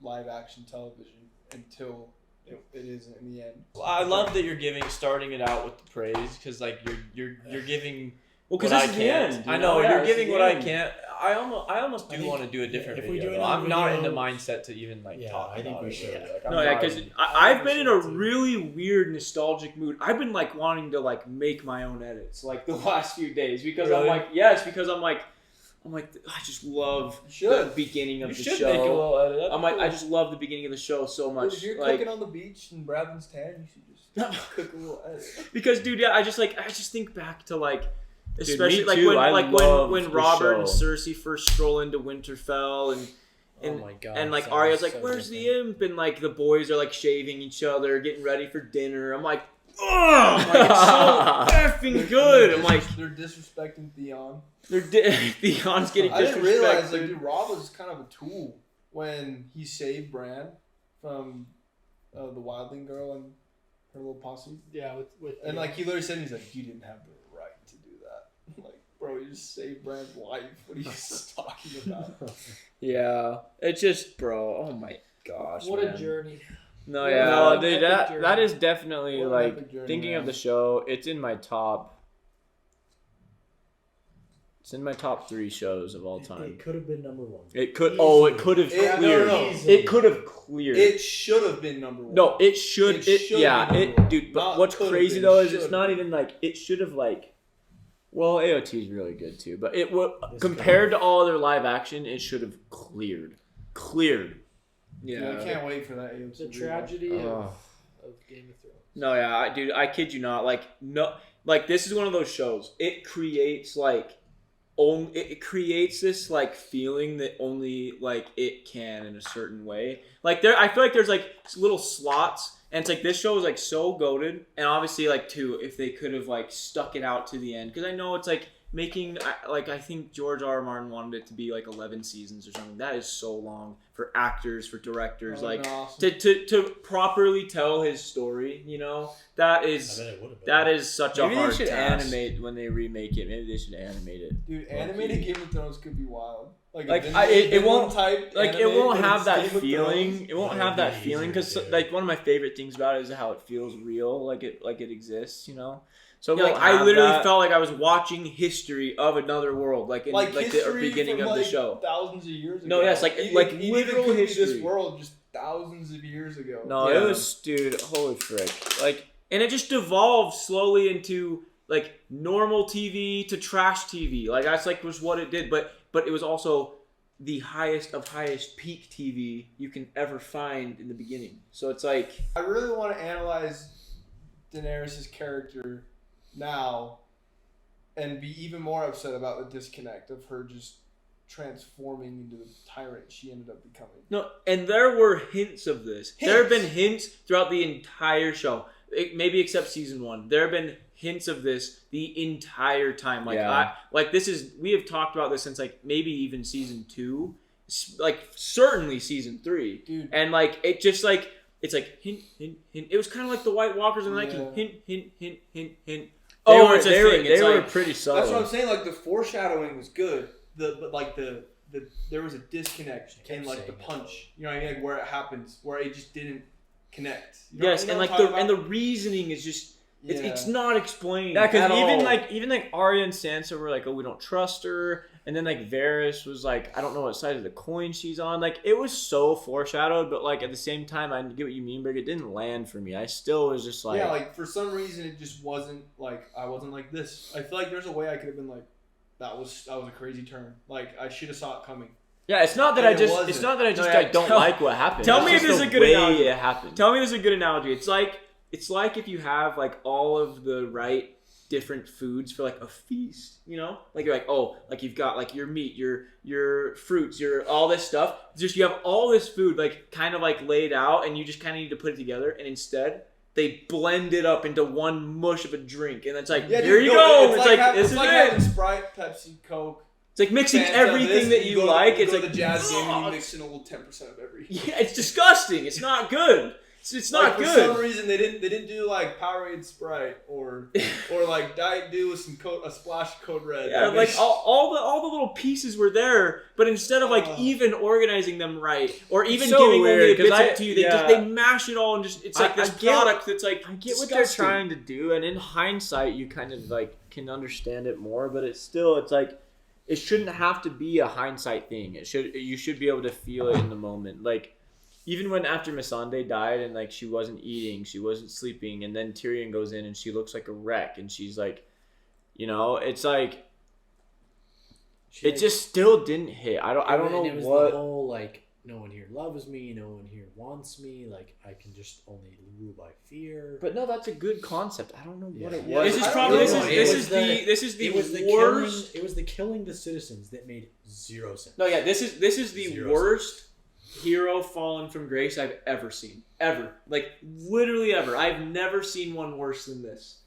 live action television until it is in the end. Well, I love that you're starting it out with the praise because like you're giving. Well, because what this I is the can't. end. I know Yeah, you're this giving is what the I end. can't. I almost I do think- want to do a different if we video. do though. another I'm not in the video- mindset to even like Yeah, talk I think about we it. should. really. Like, I'm No, yeah, not because even- I've been in a really weird nostalgic mood. I've been like wanting to like make my own edits like the last few days because I'm Really? like I just love the beginning of You the should show. make a little edit. That'd I'm be like cool. I just love the beginning of the show so Dude, much. if you're like, cooking on the beach in Bradman's tan, you should just cook a little edit. because dude, yeah, I just think back to like. Dude, Especially me like too. I when loved when the Robert and show. Cersei first stroll into Winterfell and Oh my god. and like that Arya's was like, so "Where's different. the imp?" And like the boys are like shaving each other, getting ready for dinner. I'm like, "Oh, like, it's so effing good." I'm like, they're disrespecting Theon. Theon's getting I didn't realize like disrespected. dude, Rob was kind of a tool when he saved Bran from the wildling girl and her little posse. Yeah, with And like he literally said, he's like, you didn't have the right to do that. Like, bro, you just saved Bran's life. What are you talking about? Yeah, it's just, bro. Oh my gosh, what man. a journey. No, What yeah, an no, dude, epic that journey. is definitely What an like epic journey, thinking of man. the show. It's in my top. It's in my top 3 shows of all time. It could have been number one. It could. Oh, it could have It- cleared. no, no, no. It could have cleared. It should have been number one. No, it should. It It, should yeah, be number it, one. dude. But Not what's could have crazy been, though is should it's have not been. even like it should have like. Well, AOT is really good too, but it would This compared to all other live action, it should have cleared. Yeah, I can't wait for that. AOC The rewatch. tragedy Oh. of Game of Thrones. No, yeah, dude, I kid you not. Like no, like this is one of those shows. It creates like. It creates this like feeling that only like it can in a certain way. Like I feel like there's like little slots, and it's like this show is like so goated, and obviously like too if they could have like stuck it out to the end because I know it's like making like I think George R. R. Martin wanted it to be like 11 seasons or something. That is so long for actors, for directors, Oh, like awesome. to properly tell his story. You know that I is. bet it would have been. That is such Maybe a hard they should task. animate when they remake it. Maybe they should animate it. Dude, animated Game of Thrones could be wild. Like, a it Vinland won't- type Like it animated, won't but have it's that Game of feeling. Thrones. It won't That'd have that be feeling easier because to do. like one of my favorite things about it is how it feels real, like it exists. You know. So Yeah, like like, I have literally that- felt like I was watching history of another world, like in Like the history beginning from, of the like, show. thousands of years ago. No, yes, like- It- like it even literal could be history. this world just thousands of years ago. No, Yeah. it was, dude, holy frick. Like, and it just devolved slowly into, like, normal TV to trash TV. Like, that's, like, was what it did. But it was also the highest of highest peak TV you can ever find in the beginning. So it's like... I really want to analyze Daenerys' character now and be even more upset about the disconnect of her just transforming into the tyrant she ended up becoming. No, and there were hints of this. There have been hints throughout the entire show. Maybe except season 1. There have been hints of this the entire time. Like Yeah. we have talked about this since like maybe even season 2, like certainly season 3, Dude. and like it just like it's like hint, hint, hint. It was kind of like the White Walkers and like Yeah. hint, hint, hint, hint, hint. It's a they thing. They were like, pretty subtle. That's what I'm saying. Like the foreshadowing was good. But like the there was a disconnect in like the punch. You know what I mean? Like where it happens, where it just didn't connect. You know, yes, you know and what like I'm the talking and the reasoning is just it's not explained. Yeah, because at all. even like Arya and Sansa were like, oh, we don't trust her, and then like Varys was like, I don't know what side of the coin she's on. Like it was so foreshadowed, but like at the same time, I get what you mean, but it didn't land for me. I still was just like, yeah, like for some reason it just wasn't like I wasn't like this. I feel like there's a way I could have been like, that was a crazy turn. Like I should have saw it coming. yeah, it's not that And I just it it's not that I just No, yeah, like don't tell- like what happened. tell It's me if just this is the a good way analogy. it happened. Tell me this is a good analogy. It's like if you have like all of the right different foods for like a feast, you know? Like you're like, oh, like you've got like your meat, your fruits, your all this stuff. Just you have all this food like kind of like laid out and you just kind of need to put it together, and instead they blend it up into one mush of a drink, and it's like, Yeah, here dude, you no, go. It's like it's this like is having it. Sprite, Pepsi, Coke. It's like mixing Fanta, everything this, that you go, like. You It's go like to the jazz game and you ugh. mix in a little 10% of every. Yeah, it's disgusting. It's not good. It's not For good. some reason they didn't do like Powerade Sprite or like Diet Dew with some a splash of Code Red. Yeah, like all the little pieces were there, but instead of like even organizing them right, or even so giving weird, only a 'cause bit to you, they mash it all and just it's like I this get- product that's like I get what disgusting. they're trying to do, and in hindsight, you kind of like can understand it more. But it's like it shouldn't have to be a hindsight thing. You should be able to feel it in the moment. Like even when after Missandei died and like she wasn't eating, she wasn't sleeping, and then Tyrion goes in and she looks like a wreck, and she's like, you know, it's like it just still didn't hit. I don't know it was what. the whole like no one here loves me, no one here wants me. Like I can just only rule by fear. But no, that's a good concept. I don't know what it Yeah. was. This is I probably don't this know. is the It was the worst. Killing, it was the killing the citizens that made zero sense. No, yeah, this is the Zero worst hero fallen from grace I've ever seen. Ever. Like literally ever. I've never seen one worse than this.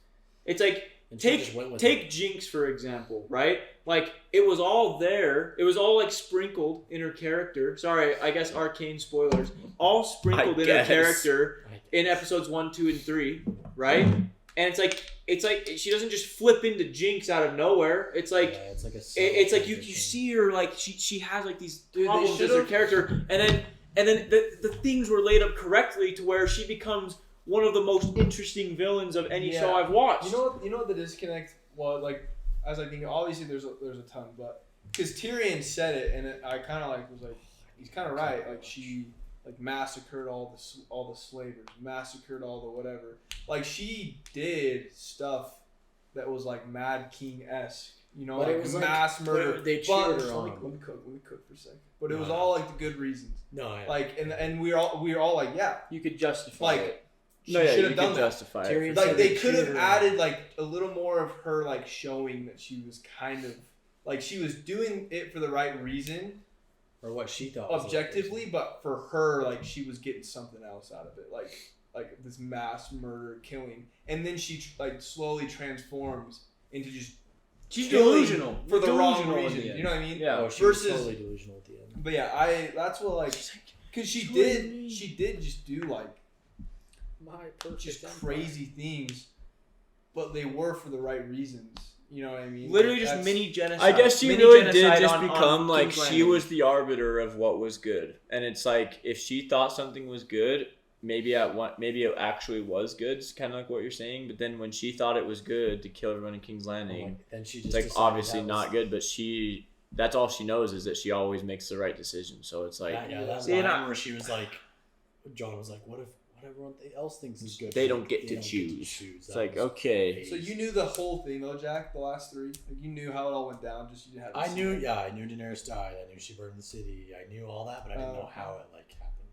It's like And she just went with take Jinx for example, right? Like it was all there. It was all like sprinkled in her character. Sorry, I guess arcane spoilers. All sprinkled in her guess. character in episodes 1, 2, and 3, right? And it's like she doesn't just flip into Jinx out of nowhere. It's like Yeah, it's like a it's like you transition. see her like she has like these Dude, they problems as her should've- character, and then the things were laid up correctly to where she becomes one of the most interesting villains of any show I've watched. You know what the disconnect was like. As I think, obviously there's a ton, but because Tyrion said it, and I kind of like was like, he's kind of right. Like she like massacred all the slavers, massacred all the whatever. Like she did stuff that was like Mad King-esque, you know, But like it was mass like, murder. they cheered her let on. me cook for a second. But it was No. all like the good reasons. No, yeah. Like and we were all like, yeah, You could justify like it. she No, yeah, should you have could done that. justify it. Tyrion Like said they they could cheered have her added like a little more of her like showing that she was kind of like she was doing it for the right reason or what she thought was the right objectively, reason. but for her like she was getting something else out of it, like this mass murder killing, and then she like slowly transforms into just She's killing delusional for the wrong Delusional in reason. the end. You know what I mean? Yeah. Oh, she was versus- totally delusional at the end. But yeah, that's what like because she did just do like My perfect just empire. crazy things, but they were for the right reasons. You know what I mean? Literally Like, just that's- mini genocide. I guess she Mini really did genocide just on become like King's she Landing. was the arbiter of what was good, and it's like if she thought something was good, maybe it actually was good. It's kind of like what you're saying. But then when she thought it was good to kill everyone in King's Landing, Then she it's just like decided obviously that not was- good. But that's all she knows is that she always makes the right decision. So it's like that See, and line where she was like, John was like, what if what everyone else thinks is good? they for don't you? get They to don't choose. It's That like was okay. crazy. So you knew the whole thing though, Jack. The last three, like you knew how it all went down. Just you hadn't. I seen knew, it. yeah, I knew Daenerys died. I knew she burned the city. I knew all that, but I didn't know Okay. how it like happened.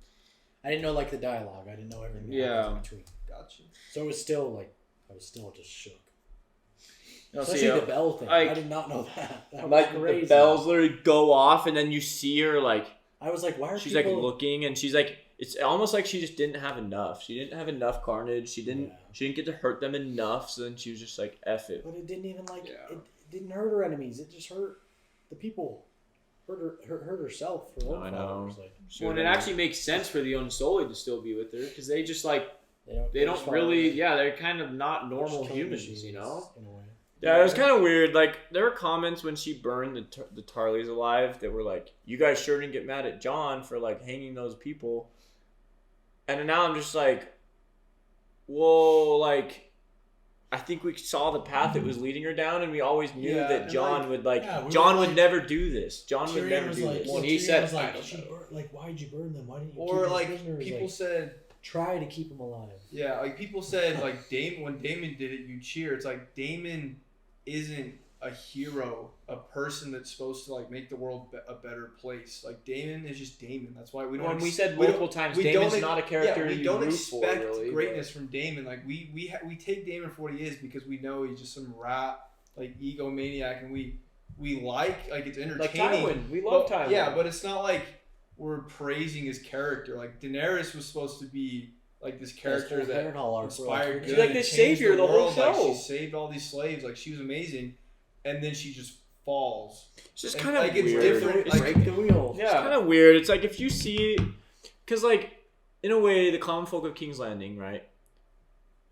I didn't know like the dialogue. I didn't know everything that Yeah. happened in between. Gotcha. So it was still like I was still just shook. No, Especially the bell thing. like- I did not know that. That Like was crazy. the bells literally go off, and then you see her like I was like, why are she's people? like looking, and she's like it's almost like she just didn't have enough. She didn't have enough carnage. She didn't get to hurt them enough. So then she was just like, F it. But it didn't even it didn't hurt her enemies. It just hurt the people. Hurt herself for her followers. Well, it actually makes sense for the Unsullied to still be with her because they just they don't really they're kind of not normal humans, you know. In a way. Yeah, it was kind of weird. Like there were comments when she burned the Tarleys alive that were like, "You guys sure didn't get mad at Jon for like hanging those people." And then now I'm just like, "Whoa!" Like, I think we saw the path that was leading her down, and we always knew that Jon would Jon would never do this. Jon would never do this. When he said, "Why'd you burn them? Why didn't you?" Or keep like prisoners? people said, try to keep them alive. Yeah, like people said, like when Daemon did it, you cheer. It's like Daemon isn't a hero, a person that's supposed to like make the world a better place. Like Daemon is just Daemon. That's why we don't. When we said multiple times, Daemon's not a character we you don't root expect for, really, greatness from Daemon. Like we take Daemon for what he is because we know he's just some rat, like egomaniac, and we like it's entertaining. Like Tywin, we love Tywin. Yeah, but it's not like we're praising his character. Like Daenerys was supposed to be like this character that inspired good. She's like the savior the whole show. Like she saved all these slaves. Like she was amazing, and then she just falls. It's just kind of like weird. It's different. It's break the wheel. Yeah, it's kind of weird. It's like if you see, because like in a way, the common folk of King's Landing, right?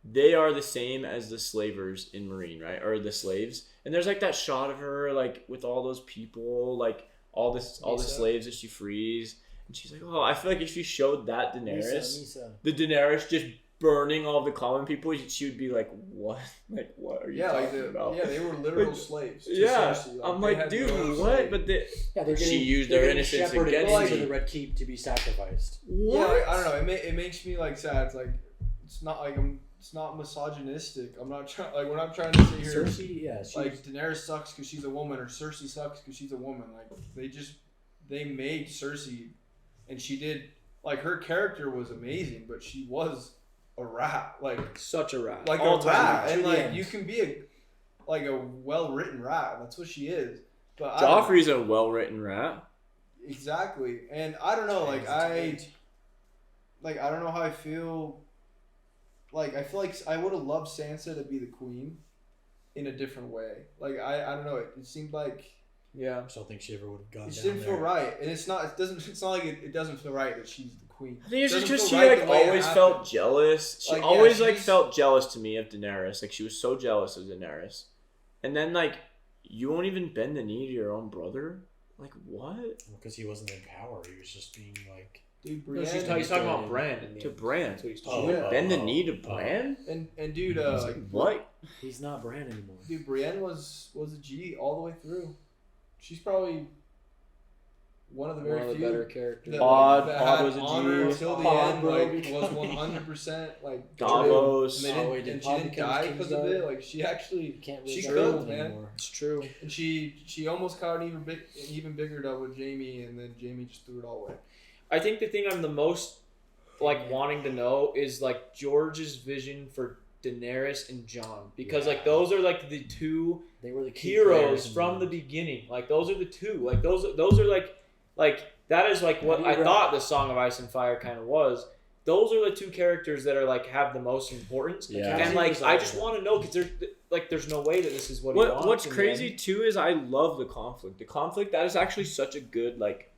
They are the same as the slavers in Marine, right? Or the slaves. And there's like that shot of her like with all those people, like all the slaves that she frees. And she's like, oh, I feel like if she showed that Daenerys, the Daenerys just burning all the common people, she would be like, what? Like, what are you talking about? Yeah, they were literal slaves. Yeah. Cersei. Like, I'm like, dude, what? But she used their innocence against to the Red Keep to be sacrificed. What? Yeah, like, I don't know. It makes me like sad. It's like, it's not like it's not misogynistic. I'm not trying. Like, we're not trying to say here. Cersei, like Daenerys sucks because she's a woman, or Cersei sucks because she's a woman. Like, they made Cersei. And she did, like, her character was amazing, but she was a rat. Like, such a rat. Like a rat. And, like, you can be a well-written rat. That's what she is. But Joffrey's a well-written rat. Exactly. And I don't know, I don't know how I feel. Like, I feel like I would have loved Sansa to be the queen in a different way. Like, I don't know. It seemed like... Yeah, I still think she ever would have gone. It didn't feel right, and it's not. It's not like it doesn't feel right that she's the queen. I think it's just because she like always felt jealous. She always felt jealous to me of Daenerys. Like she was so jealous of Daenerys, and then like you won't even bend the knee to your own brother. Like what? Because he wasn't in power. He was just being like. Dude, Brienne. No, he's talking about Bran. To Bran. That's what he's talking about. Bend the knee to Bran? And dude, like, what? He's not Bran anymore. Dude, Brienne was a G all the way through. She's probably one of the very few better characters. Pod was a G. Until the end, like was 100% like Davos. And she didn't die because of it. Like she actually she cooked, man. It's true. And she almost caught an even bigger dub with Jaime, and then Jaime just threw it all away. I think the thing I'm the most like wanting to know is like George's vision for Daenerys and Jon, because like those are like the two heroes from the beginning. Like those are the two. Like those are like that is like what I thought the Song of Ice and Fire kind of was. Those are the two characters that are like have the most importance. Yeah. And like I just want to know because there's no way that this is what he wants. What's crazy too is I love the conflict. The conflict that is actually such a good like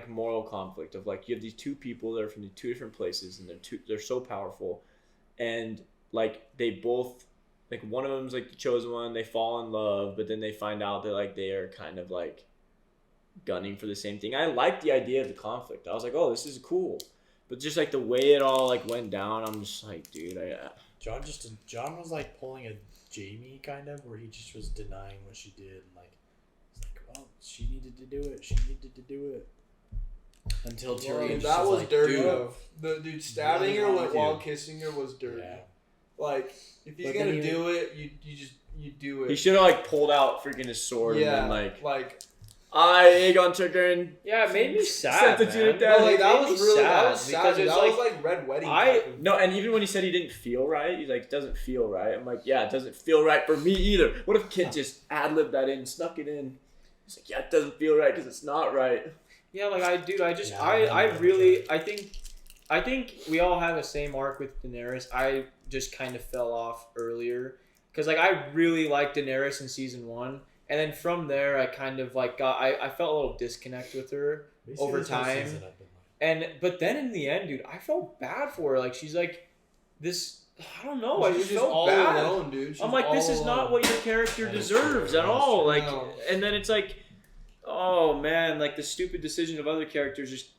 moral conflict of like you have these two people that are from the two different places and they're so powerful. And like they both, like one of them's like the chosen one. They fall in love, but then they find out that like they are kind of like gunning for the same thing. I like the idea of the conflict. I was like, oh, this is cool. But just like the way it all like went down, I'm just like, dude, Jon was like pulling a Jaime kind of, where he just was denying what she did. And like, it's like, well, she needed to do it. She needed to do it. Until Tyrion that was like, dirty though. The dude stabbing her while kissing her was dirty. Yeah. Like if he's gonna do it, you do it. He should have like pulled out freaking his sword and then like Aegon Targaryen. Yeah, it made me sad. That was really sad. That was like Red Wedding. No, and even when he said he didn't feel right, he's like, doesn't feel right. I'm like, yeah, it doesn't feel right for me either. What if Kit just ad-libbed that in, snuck it in? He's like, yeah, it doesn't feel right because it's not right. Yeah, like I think we all have the same arc with Daenerys. I just kind of fell off earlier because like I really liked Daenerys in season 1, and then from there I kind of like I felt a little disconnect with her over time. But then in the end, dude, I felt bad for her. Like she's like this. I don't know. I just felt all bad. alone, dude. I'm like, this is not what your character deserves at all. Like, and then it's like, oh man, like the stupid decision of other characters, just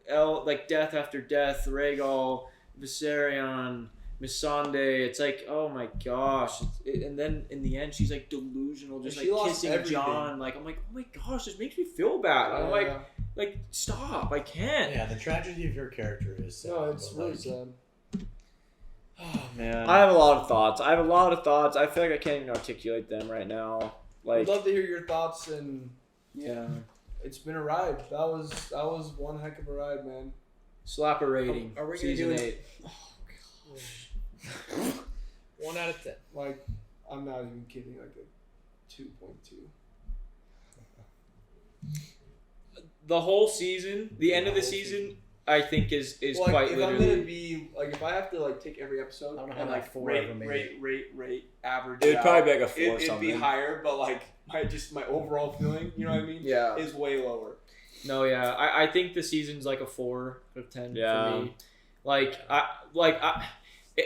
like death after death, Rhaegal, Viserion, Missandei. It's like, oh my gosh. And then in the end, she's like delusional, just like kissing everything. Jon. Like I'm like, oh my gosh, this makes me feel bad. I'm like, stop, I can't. Yeah, the tragedy of your character is sad. No, it's really sad. Oh man, I have a lot of thoughts. I feel like I can't even articulate them right now. Like, I'd love to hear your thoughts, and yeah, it's been a ride. That was one heck of a ride, man. Slap a rating. Are we season gonna 8? Oh gosh. 1 out of 10. Like, I'm not even kidding. Like a 2.2. The whole season, the end of the season, I think is like, quite if literally. I'm gonna be like, if I have to like take every episode and like rate average, It'd probably be like a 4 It'd something. be higher, but like my overall feeling, you know what I mean? Yeah. Is way lower. No, yeah, I think the season's like a 4 out of 10 Yeah. for me.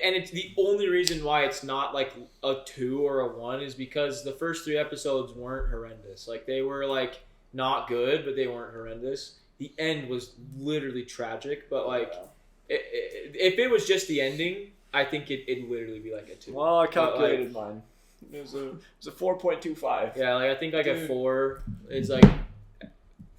And it's the only reason why it's not like a 2 or a 1 is because the first 3 episodes weren't horrendous. Like they were like not good, but they weren't horrendous. The end was literally tragic, but like if it was just the ending, I think it'd literally be like a 2. Well, I calculated mine. It was a 4.25. Yeah, like I think like a 4 is like.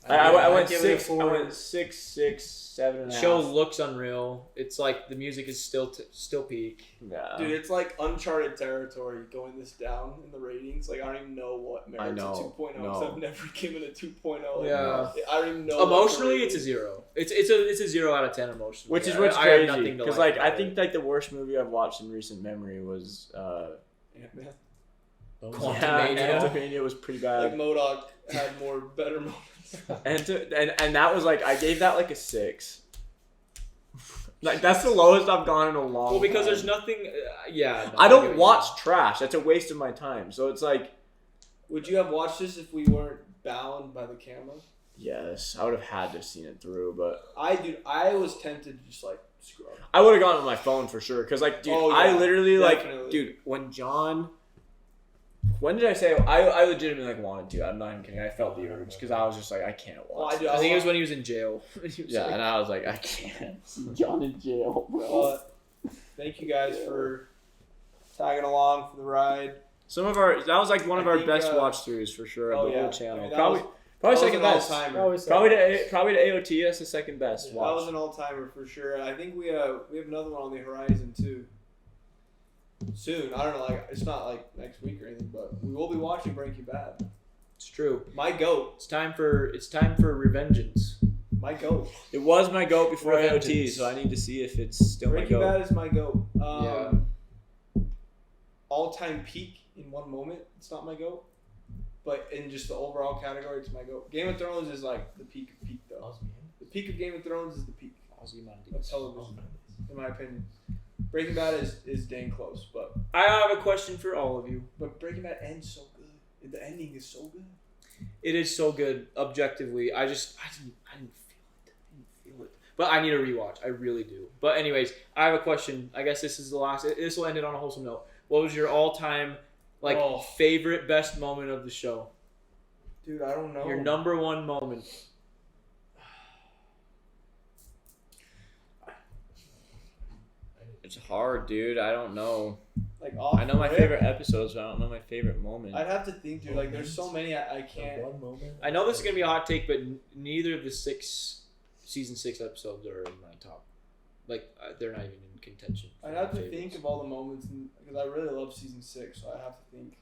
I went 6. I went 6, 7 and a half. Show looks unreal. It's like the music is still peak. Yeah. Dude, it's like uncharted territory going this down in the ratings. Like I don't even know what merits a 2.0 because I've never given a 2.0. Like, Yeah. I don't even know. Emotionally, it's a 0. It's a 0 out of 10 emotionally. Which is I what's have crazy nothing to because like I about think like the worst movie I've watched in recent memory was Ant-Man. Quantumania was pretty bad. Like MODOK had better moments. and that was like I gave that like a 6. Like that's the lowest I've gone in a long. Well, because time. there's nothing. No, I don't watch trash. That's a waste of my time. So it's like, would you have watched this if we weren't bound by the camera? Yes, I would have had to have seen it through, but I was tempted to just like scroll. I would have gone with my phone for sure. Cause like, dude, I literally definitely. like, dude, when did I say I legitimately like wanted to? I'm not even kidding. I felt the urge because I was just like I can't watch. I think it was when he was in jail. And I was like I can't see Jon in jail, bro. Thank you guys for tagging along for the ride. That was like one of our best watch throughs for sure of the whole channel. I mean, probably second best. Probably to AOT. That's the second best. That was an all timer for sure. I think we have another one on the horizon too. Soon, I don't know. Like it's not like next week or anything, but we will be watching Breaking Bad. It's true. My goat. It's time for revengeance. My goat. It was my goat before Revengeance. AOT, so I need to see if it's still Breaking my goat. Bad is my goat. All-time peak in one moment. It's not my goat, but in just the overall category, it's my goat. Game of Thrones is like the peak of peak, though. The peak of Game of Thrones is the peak of television, in my opinion. Breaking Bad is dang close, but I have a question for all of you. But Breaking Bad ends so good. The ending is so good. It is so good, objectively. I didn't feel it. But I need a rewatch. I really do. But anyways, I have a question. I guess this is the last. This will end it on a wholesome note. What was your all-time favorite best moment of the show? Dude, I don't know. Your number one moment. It's hard, dude. I don't know. Like I know my favorite episodes, but I don't know my favorite moment. I'd have to think, dude. Like, there's so many I can't. One moment. I know this is gonna be a hot take, but neither of the season 6 episodes are in my top. Like, they're not even in contention. I'd have to think of all the moments because I really love season 6, so I have to think.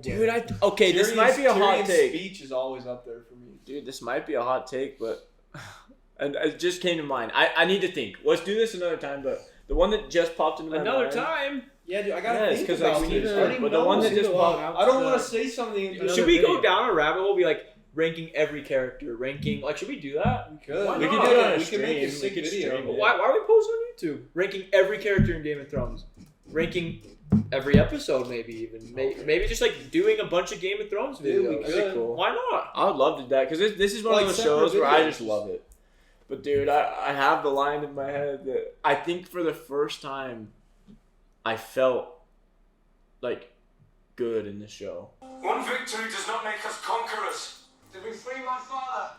Dude, this might be a hot take. Speech is always up there for me. Dude, this might be a hot take, but and it just came to mind. I need to think. Let's do this another time, but the one that just popped into my mind. Another time. Yeah, dude, I gotta think about we need this. to. But the one that just popped. I don't want to say something. Should we go down a rabbit hole? Be like, ranking every character, ranking like should we do that? We could. Why We not? could We do could it on a we can make a stream. sick We could video. stream it. Why are we posting on YouTube? Ranking every character in Game of Thrones. Ranking every episode, maybe even. Maybe just like doing a bunch of Game of Thrones videos. Yeah, we That'd could. be cool. Why not? I would love to do that because this is one Like of those separate shows where I videos. just love it. But dude, I have the line in my head that I think for the first time I felt like good in the show. One victory does not make us conquerors. Did we free my father?